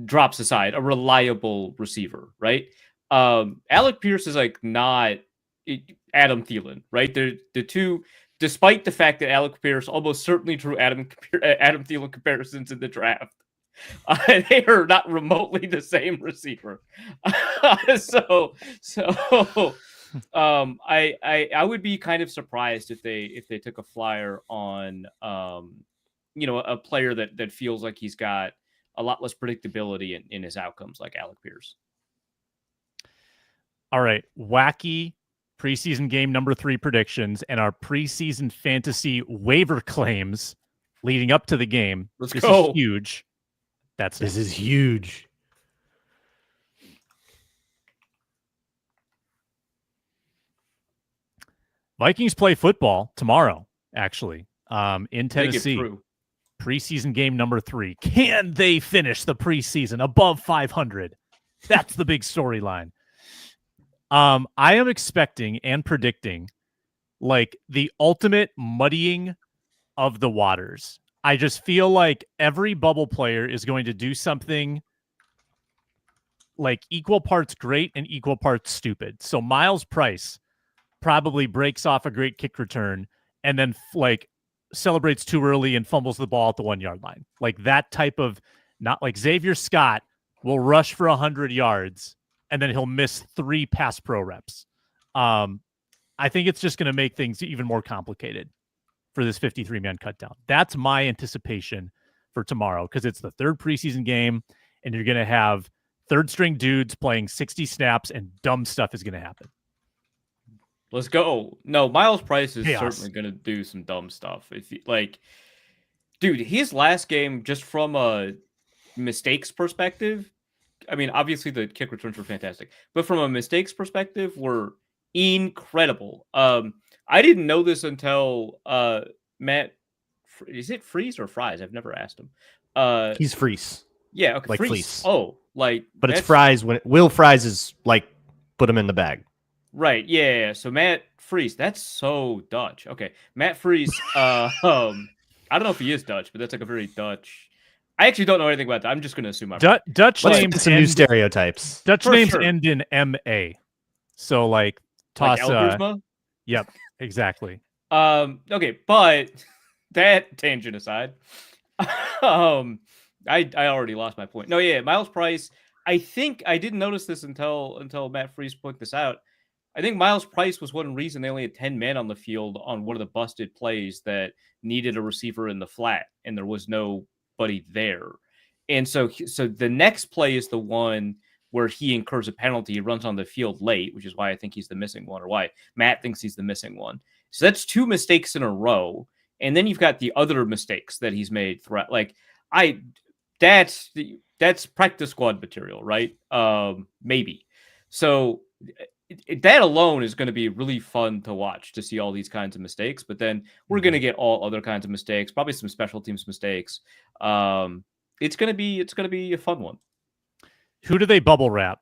S2: drops aside, a reliable receiver, right? Alec Pierce is like not Adam Thielen, right? They're the two, despite the fact that Alec Pierce almost certainly drew Adam Thielen comparisons in the draft. They are not remotely the same receiver. So I would be kind of surprised if they took a flyer on a player that feels like he's got a lot less predictability in his outcomes like Alec Pierce.
S1: All right. Wacky preseason game number 3 predictions and our preseason fantasy waiver claims leading up to the game.
S2: This
S1: is huge.
S3: This is huge.
S1: Vikings play football tomorrow, actually, in Tennessee. Preseason game number 3. Can they finish the preseason above 500? That's the big storyline. I am expecting and predicting like the ultimate muddying of the waters. I just feel like every bubble player is going to do something like equal parts great and equal parts stupid. So Miles Price probably breaks off a great kick return and then like celebrates too early and fumbles the ball at the 1-yard line. Like that type of, not like Xavier Scott will rush for 100 yards and then he'll miss 3 pass pro reps. I think it's just going to make things even more complicated for this 53-man cutdown. That's my anticipation for tomorrow because it's the 3rd preseason game and you're going to have 3rd-string dudes playing 60 snaps and dumb stuff is going to happen.
S2: Let's go. No, Miles Price is certainly going to do some dumb stuff. If he, like, dude, his last game, just from a mistakes perspective, I mean, obviously the kick returns were fantastic, but from a mistakes perspective, were incredible. I didn't know this until Matt. Is it Freeze or Fries? I've never asked him.
S3: He's Freeze.
S2: Yeah, okay.
S3: Like
S2: Fleece. Oh, like,
S3: but it's Fries when Will Fries is like put him in the bag.
S2: Right. Yeah. So Matt Freeze, that's so Dutch. Okay, Matt Freeze. I don't know if he is Dutch, but that's like a very Dutch. I actually don't know anything about that. I'm just going to assume I'm
S1: Dutch names.
S3: Some new stereotypes.
S1: Dutch names end in M-A. So like toss.
S2: Like
S1: yep. Exactly.
S2: Okay, but that tangent aside, I already lost my point. No, yeah, Miles Price. I think I didn't notice this until Matt Freeze pointed this out. I think Miles Price was one reason they only had 10 men on the field on one of the busted plays that needed a receiver in the flat, and there was nobody there. And so the next play is the one where he incurs a penalty. He runs on the field late, which is why I think he's the missing one, or why Matt thinks he's the missing one. So that's 2 mistakes in a row. And then you've got the other mistakes that he's made throughout. Like, that's practice squad material, right? Maybe. So that alone is going to be really fun to watch, to see all these kinds of mistakes. But then we're going to get all other kinds of mistakes, probably some special teams mistakes. It's going to be a fun one.
S1: Who do they bubble wrap?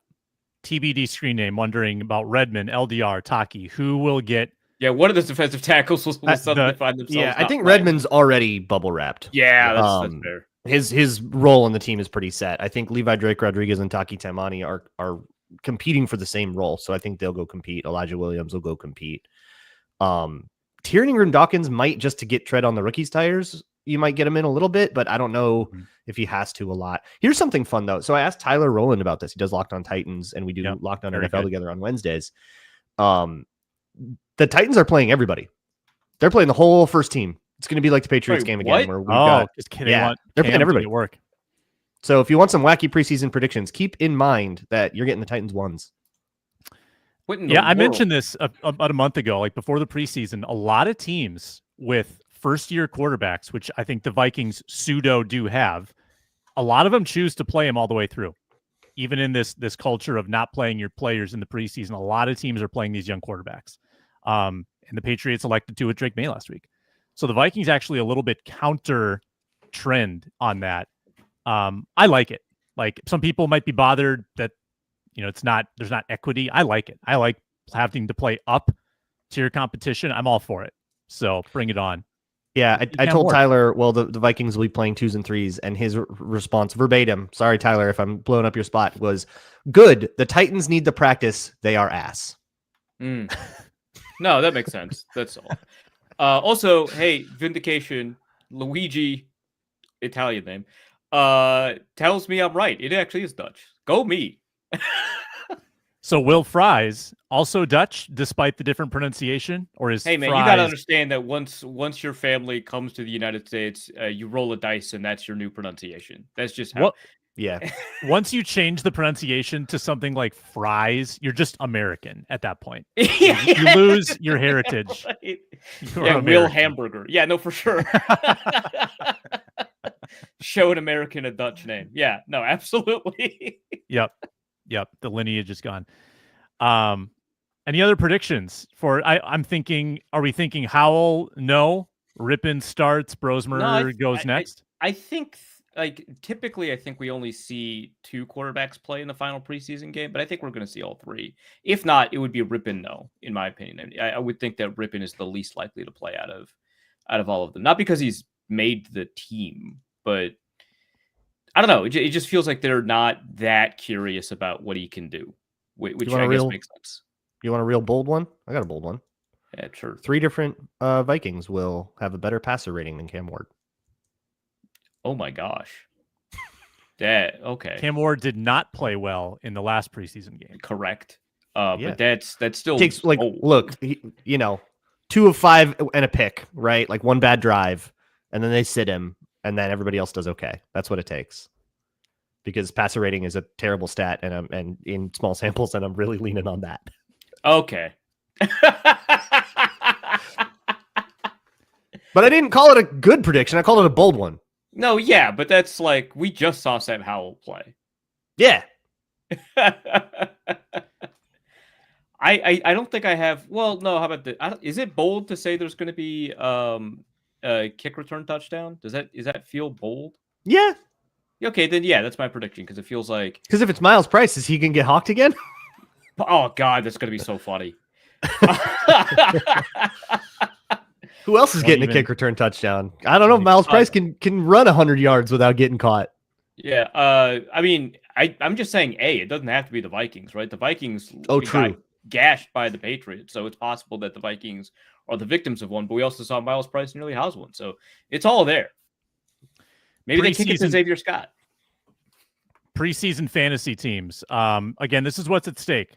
S1: TBD screen name, wondering about Redmond, LDR, Taki. Who will get?
S2: Yeah, one of the defensive tackles will suddenly find themselves.
S3: Yeah, I think Redmond's already bubble wrapped.
S2: Yeah, that's fair.
S3: His role on the team is pretty set. I think Levi Drake Rodriguez and Taki Taimani are competing for the same role, so I think they'll go compete. Elijah Williams will go compete. Tierney and Dawkins might, just to get tread on the rookies' tires, you might get him in a little bit, but I don't know if he has to a lot. Here's something fun, though. So I asked Tyler Rowland about this. He does Locked on Titans, and we do Locked on NFL together on Wednesdays. The Titans are playing everybody. They're playing the whole first team. It's going to be like the Patriots game again. Where we've got,
S1: just kidding.
S3: They're playing everybody. Work. So if you want some wacky preseason predictions, keep in mind that you're getting the Titans ones.
S1: I mentioned this about a month ago, like before the preseason. A lot of teams with first-year quarterbacks, which I think the Vikings pseudo do have, a lot of them choose to play them all the way through. Even in this culture of not playing your players in the preseason, a lot of teams are playing these young quarterbacks. And the Patriots elected to with Drake May last week. So the Vikings actually a little bit counter trend on that. I like it. Like, some people might be bothered that, there's not equity. I like it. I like having to play up to your competition. I'm all for it. So bring it on.
S3: Yeah, I told Tyler, well, the Vikings will be playing 2s and 3s, and his response verbatim, sorry, Tyler, if I'm blowing up your spot, was, good. The Titans need the practice. They are ass.
S2: No, that makes sense. That's all. Also, hey, vindication, Luigi, Italian name, tells me I'm right. It actually is Dutch. Go me.
S1: So Will Fries also Dutch, despite the different pronunciation, or is?
S2: Hey man,
S1: Fries...
S2: you gotta understand that once your family comes to the United States, you roll a dice, and that's your new pronunciation. That's just how.
S3: Yeah.
S1: Once you change the pronunciation to something like fries, you're just American at that point. You lose your heritage.
S2: Right. Real hamburger. Yeah, no, for sure. Show an American a Dutch name. Yeah, no, absolutely.
S1: Yep. The lineage is gone. Any other predictions for? I'm thinking. Are we thinking Howell? No. Rippon starts. Brosmer goes next.
S2: I think. Like typically, I think we only see 2 quarterbacks play in the final preseason game, but I think we're going to see all 3. If not, it would be Rippon. No, in my opinion, I would think that Rippon is the least likely to play out of all of them. Not because he's made the team, but I don't know. It just feels like they're not that curious about what he can do, which I guess makes sense.
S3: You want a real bold one? I got a bold one.
S2: Yeah, sure. 3
S3: different Vikings will have a better passer rating than Cam Ward.
S2: Oh my gosh. Okay.
S1: Cam Ward did not play well in the last preseason game.
S2: Correct. But that's still
S3: takes look, 2 of 5 and a pick, right? Like 1 bad drive, and then they sit him, and then everybody else does okay. That's what it takes. Because passer rating is a terrible stat, and in small samples, and I'm really leaning on that.
S2: Okay.
S3: But I didn't call it a good prediction. I called it a bold one.
S2: No, yeah, but that's like we just saw Sam Howell play.
S3: Yeah.
S2: I don't think I have. Well, no. How about is it bold to say there's going to be a kick return touchdown? Is that feel bold?
S3: Yeah.
S2: Okay, then yeah, that's my prediction because it feels like
S3: if it's Miles Price, is he gonna get hawked again?
S2: Oh God, that's gonna be so funny.
S3: Who else is getting a kick return touchdown? I don't know if Miles Price can run 100 yards without getting caught.
S2: Yeah, I mean, I'm just saying, it doesn't have to be the Vikings, right? The Vikings got gashed by the Patriots, so it's possible that the Vikings are the victims of one, but we also saw Miles Price nearly house one, so it's all there. Maybe they kick it to Xavier Scott.
S1: Preseason fantasy teams. Again, this is what's at stake.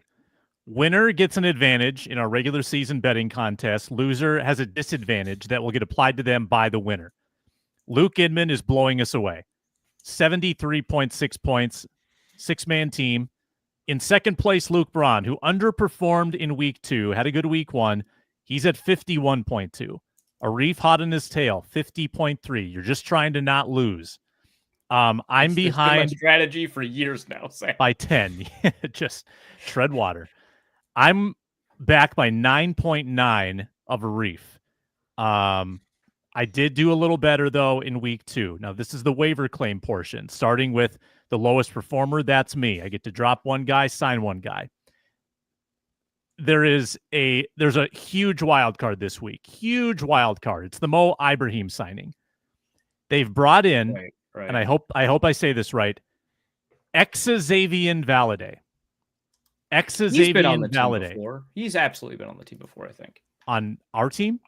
S1: Winner gets an advantage in our regular season betting contest. Loser has a disadvantage that will get applied to them by the winner. Luke Inman is blowing us away. 73.6 points, 6-man team. In second place, Luke Braun, who underperformed in week 2, had a good week 1. He's at 51.2. Arif hot in his tail, 50.3. You're just trying to not lose. I'm behind.
S2: Been my strategy for years now, Sam.
S1: By 10. Just tread water. I'm back by 9.9 of Arif. I did do a little better, though, in week 2. Now, this is the waiver claim portion, starting with the lowest performer. That's me. I get to drop one guy, sign one guy. There's a huge wild card this week. Huge wild card. It's the Mo Ibrahim signing. They've brought in, right. And I hope I say this right, Xavier Valade.
S2: He's been on the team before. He's absolutely been on the team before, I think.
S1: On our team?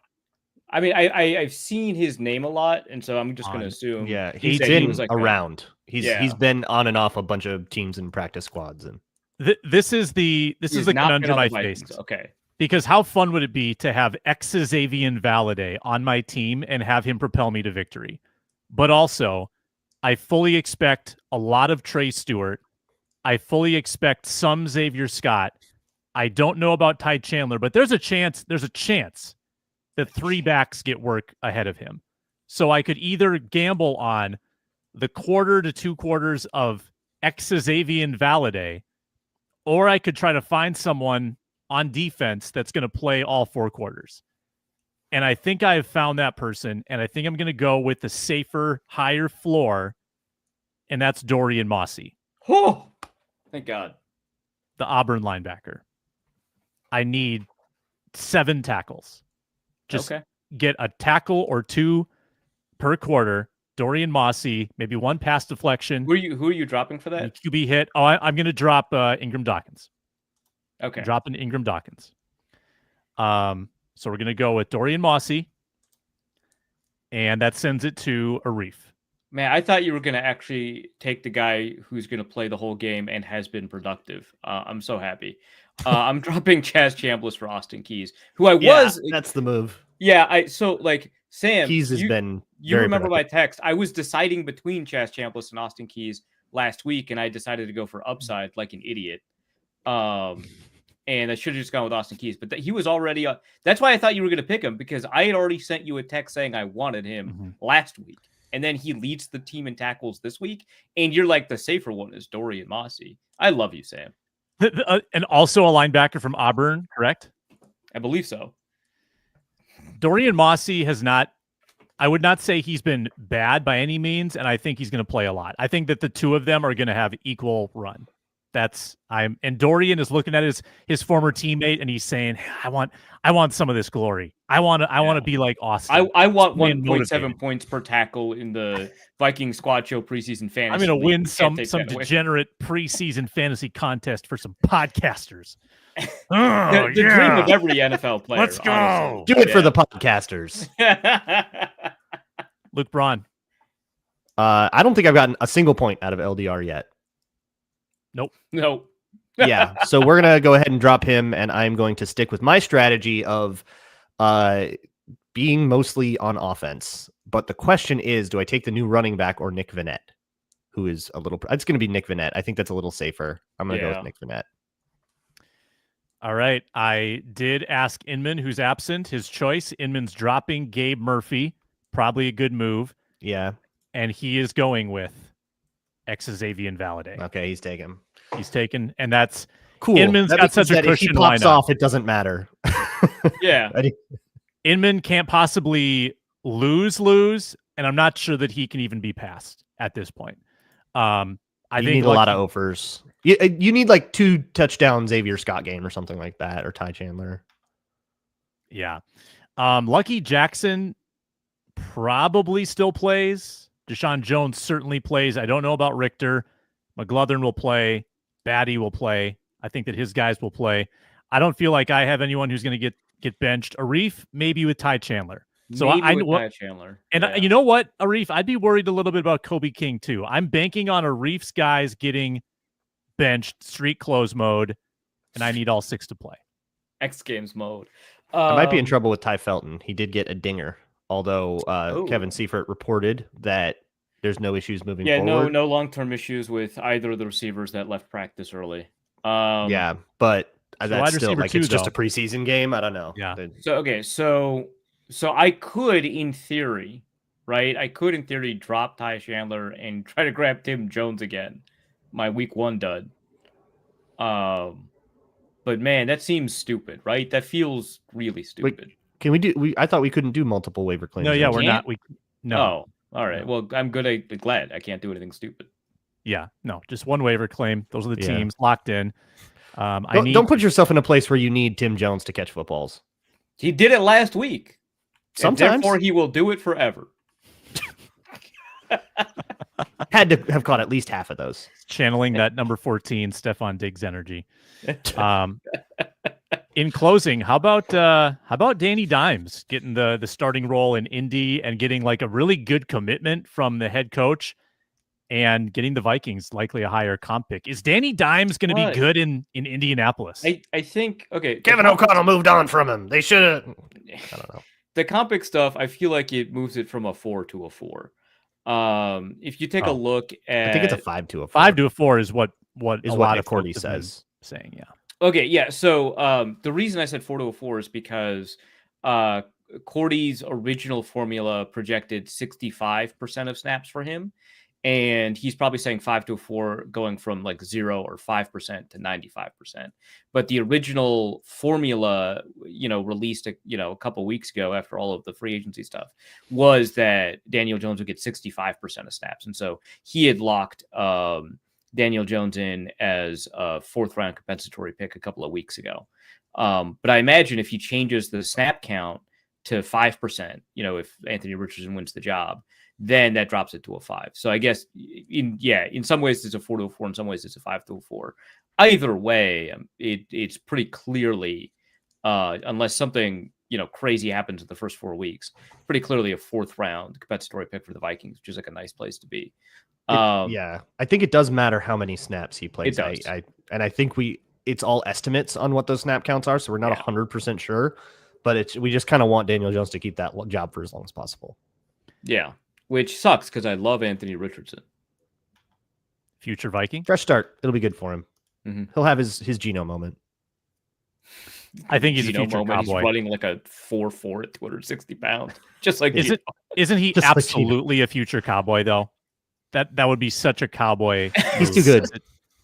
S2: I mean, I've seen his name a lot, and so I'm just going to assume.
S3: Yeah, he's around. He's been on and off a bunch of teams and practice squads, and
S1: this is the conundrum I faced.
S2: Okay,
S1: because how fun would it be to have Xavier Valade on my team and have him propel me to victory? But also, I fully expect a lot of Trey Stewart. I fully expect some Xavier Scott. I don't know about Ty Chandler, but there's a chance that 3 backs get work ahead of him. So I could either gamble on the quarter to 2 quarters of Xavier Valade, or I could try to find someone on defense that's going to play all 4 quarters. And I think I have found that person, and I think I'm going to go with the safer, higher floor, and that's Dorian Mossy.
S2: Oh, thank God.
S1: The Auburn linebacker. I need 7 tackles. Just get a tackle or 2 per quarter. Dorian Mossy, maybe 1 pass deflection.
S2: Who are you dropping for that?
S1: QB hit. Oh, I'm going to drop Ingram Dawkins.
S2: Okay.
S1: Dropping Ingram Dawkins. So we're going to go with Dorian Mossy, and that sends it to Arif.
S2: Man, I thought you were going to actually take the guy who's going to play the whole game and has been productive. I'm so happy. I'm dropping Chaz Chambliss for Austin Keys, who
S3: that's the move.
S2: Yeah, Sam
S3: Keys has been.
S2: You remember my text? I was deciding between Chaz Chambliss and Austin Keys last week, and I decided to go for upside like an idiot. And I should have just gone with Austin Keys, but he was already. That's why I thought you were going to pick him, because I had already sent you a text saying I wanted him last week, and then he leads the team in tackles this week, and you're like, the safer one is Dorian Mossy. I love you, Sam.
S1: And also a linebacker from Auburn, correct?
S2: I believe so.
S1: Dorian Mossy has not. I would not say he's been bad by any means, and I think he's going to play a lot. I think that the two of them are going to have equal run. And Dorian is looking at his former teammate, and he's saying, I want some of this glory. I want to be like Austin.
S2: I want 1.7 points per tackle in the Vikings Squad Show preseason fantasy.
S1: I'm going to win some degenerate preseason fantasy contest for some podcasters.
S2: The dream of every NFL player.
S1: Let's go.
S2: Honestly.
S3: Do it for the podcasters.
S1: Luke Braun.
S3: I don't think I've gotten a single point out of LDR yet.
S2: Nope.
S3: Yeah, so we're going to go ahead and drop him, and I'm going to stick with my strategy of being mostly on offense. But the question is, do I take the new running back or Nick Vannett, who is a little... It's going to be Nick Vannett. I think that's a little safer. I'm going to go with Nick Vannett.
S1: All right. I did ask Inman, who's absent, his choice. Inman's dropping Gabe Murphy. Probably a good move.
S3: Yeah.
S1: And he is going with Xavier Valade.
S3: Okay, he's taken.
S1: And that's
S3: cool.
S1: Inman's got such a cushion
S3: if he pops
S1: lineup.
S3: off, it doesn't matter.
S2: Yeah.
S1: Inman can't possibly lose, and I'm not sure that he can even be passed at this point. I think
S3: need a lot of offers. You need like 2 touchdown Xavier Scott game or something like that, or Ty Chandler.
S1: Yeah. Lucky Jackson probably still plays. Deshaun Jones certainly plays. I don't know about Richter. McGlothern will play. Batty will play. I think that his guys will play. I don't feel like I have anyone who's going to get benched. Arif, maybe with Ty Chandler. So
S2: Ty Chandler.
S1: And you know what, Arif, I'd be worried a little bit about Kobe King too. I'm banking on Arif's guys getting benched, street close mode, and I need all 6 to play.
S2: X Games mode.
S3: I might be in trouble with Ty Felton. He did get a dinger, although Kevin Seifert reported that there's no issues moving forward.
S2: No long-term issues with either of the receivers that left practice early.
S3: Yeah, but that's still like it's just a preseason game. I don't know.
S1: Yeah.
S2: So I could, in theory, right? I could, in theory, drop Ty Chandler and try to grab Tim Jones again, my week 1 dud. But man, that seems stupid, right? That feels really stupid.
S3: Wait, can we do? I thought we couldn't do multiple waiver claims.
S1: No, yeah, we're not. No.
S2: Oh, all right. Well, I'm good. Glad I can't do anything stupid.
S1: Yeah, no, just 1 waiver claim. Those are the teams locked in.
S3: Don't put yourself in a place where you need Tim Jones to catch footballs.
S2: He did it last week.
S3: Sometimes.
S2: And therefore, he will do it forever.
S3: Had to have caught at least half of those.
S1: Channeling that number 14 Stephon Diggs energy. In closing, how about Danny Dimes getting the starting role in Indy and getting like a really good commitment from the head coach and getting the Vikings likely a higher comp pick? Is Danny Dimes going to be good in Indianapolis?
S2: I think
S3: Kevin O'Connell moved on from him. They should have. I don't know.
S2: The comp pick stuff, I feel like it moves it from a 4 to a 4. If you take a look at,
S3: I think it's a 5 to a 4.
S1: 5 to a 4 is what
S3: is
S1: a
S3: what
S1: lot of
S3: Cordy says.
S1: Saying, yeah.
S2: Okay, yeah. So the reason I said 4 to a 4 is because Cordy's original formula projected 65% of snaps for him, and he's probably saying 5 to a 4, going from like 0 or 5% to 95%. But the original formula, released a couple weeks ago after all of the free agency stuff, was that Daniel Jones would get 65% of snaps, and so he had locked Daniel Jones in as a 4th round compensatory pick a couple of weeks ago. But I imagine if he changes the snap count to 5%, if Anthony Richardson wins the job, then that drops it to a 5. So I guess in some ways it's a 4 to a 4, in some ways it's a 5 to a 4. Either way, it's pretty clearly, unless something crazy happens in the first 4 weeks, pretty clearly a 4th round compensatory pick for the Vikings, which is like a nice place to be.
S3: Yeah, I think it does matter how many snaps he plays.
S2: It does.
S3: I think it's all estimates on what those snap counts are, so we're not 100% sure, but we just kind of want Daniel Jones to keep that job for as long as possible.
S2: Yeah, which sucks because I love Anthony Richardson.
S1: Future Viking.
S3: Fresh start. It'll be good for him.
S2: Mm-hmm.
S3: He'll have his Geno moment.
S1: I think he's a future
S2: moment.
S1: Cowboy.
S2: He's running like a 4.4 at 260 pounds. Just like
S1: isn't he just absolutely a future Cowboy though? That would be such a Cowboy.
S3: He's too good.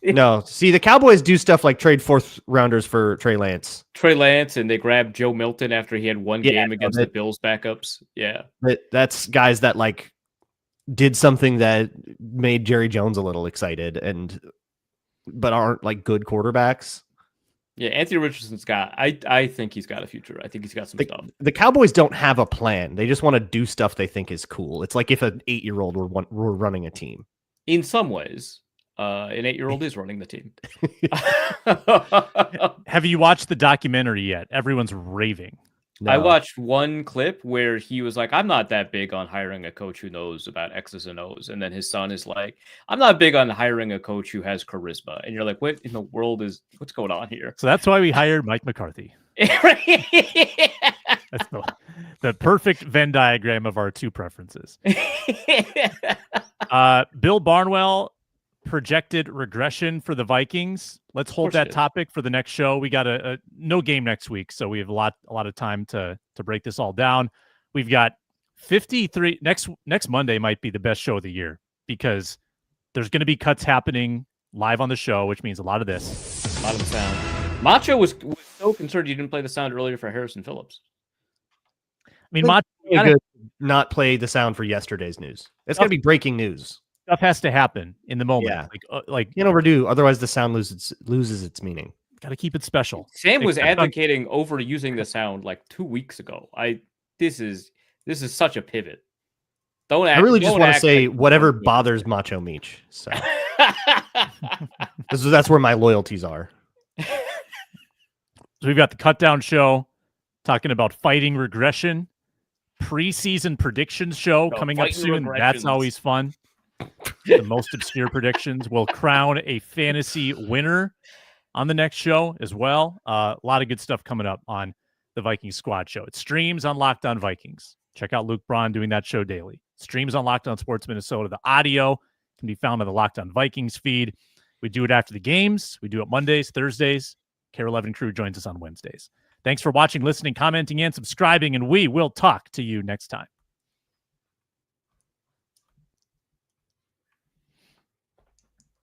S3: No, see, the Cowboys do stuff like trade 4th rounders for Trey Lance.
S2: And they grabbed Joe Milton after he had one game against the Bills backups. Yeah.
S3: That's guys that like did something that made Jerry Jones a little excited but aren't like good quarterbacks.
S2: Yeah, Anthony Richardson's I think he's got a future. I think he's got some stuff.
S3: The Cowboys don't have a plan. They just want to do stuff they think is cool. It's like if an 8-year-old were running a team.
S2: In some ways. An 8-year-old is running the team.
S1: Have you watched the documentary yet? Everyone's raving.
S2: No. I watched one clip where he was like, I'm not that big on hiring a coach who knows about X's and O's. And then his son is like, I'm not big on hiring a coach who has charisma. And you're like, what in the world what's going on here?
S1: So that's why we hired Mike McCarthy. That's the perfect Venn diagram of our two preferences. Bill Barnwell projected regression for the Vikings. Let's hold that topic for the next show. We got a no game next week, so we have a lot of time to break this all down. We've got 53 next Monday might be the best show of the year because there's going to be cuts happening live on the show, which means a lot of this.
S2: A lot of the sound. Macho was so concerned you didn't play the sound earlier for Harrison Phillips.
S1: I mean, Macho
S3: good not play the sound for yesterday's news. It's going to be breaking news.
S1: Stuff has to happen in the moment.
S3: Yeah. Like can't overdo, otherwise the sound loses its meaning.
S1: Got to keep it special.
S2: Sam was advocating over using the sound like 2 weeks ago. This is such a pivot.
S3: I really just want to say whatever bothers Macho Meach. So that's where my loyalties are.
S1: So we've got the Cut Down Show talking about fighting regression, preseason predictions show coming up soon. That's always fun. The most obscure predictions. Will crown a fantasy winner on the next show as well. A lot of good stuff coming up on the Vikings Squad show. It streams on Locked On Vikings. Check out Luke Braun doing that show daily. Streams on Locked On Sports Minnesota. The audio can be found on the Locked On Vikings feed. We do it after the games. We do it Mondays, Thursdays. Care 11 crew joins us on Wednesdays. Thanks for watching, listening, commenting, and subscribing, and we will talk to you next time.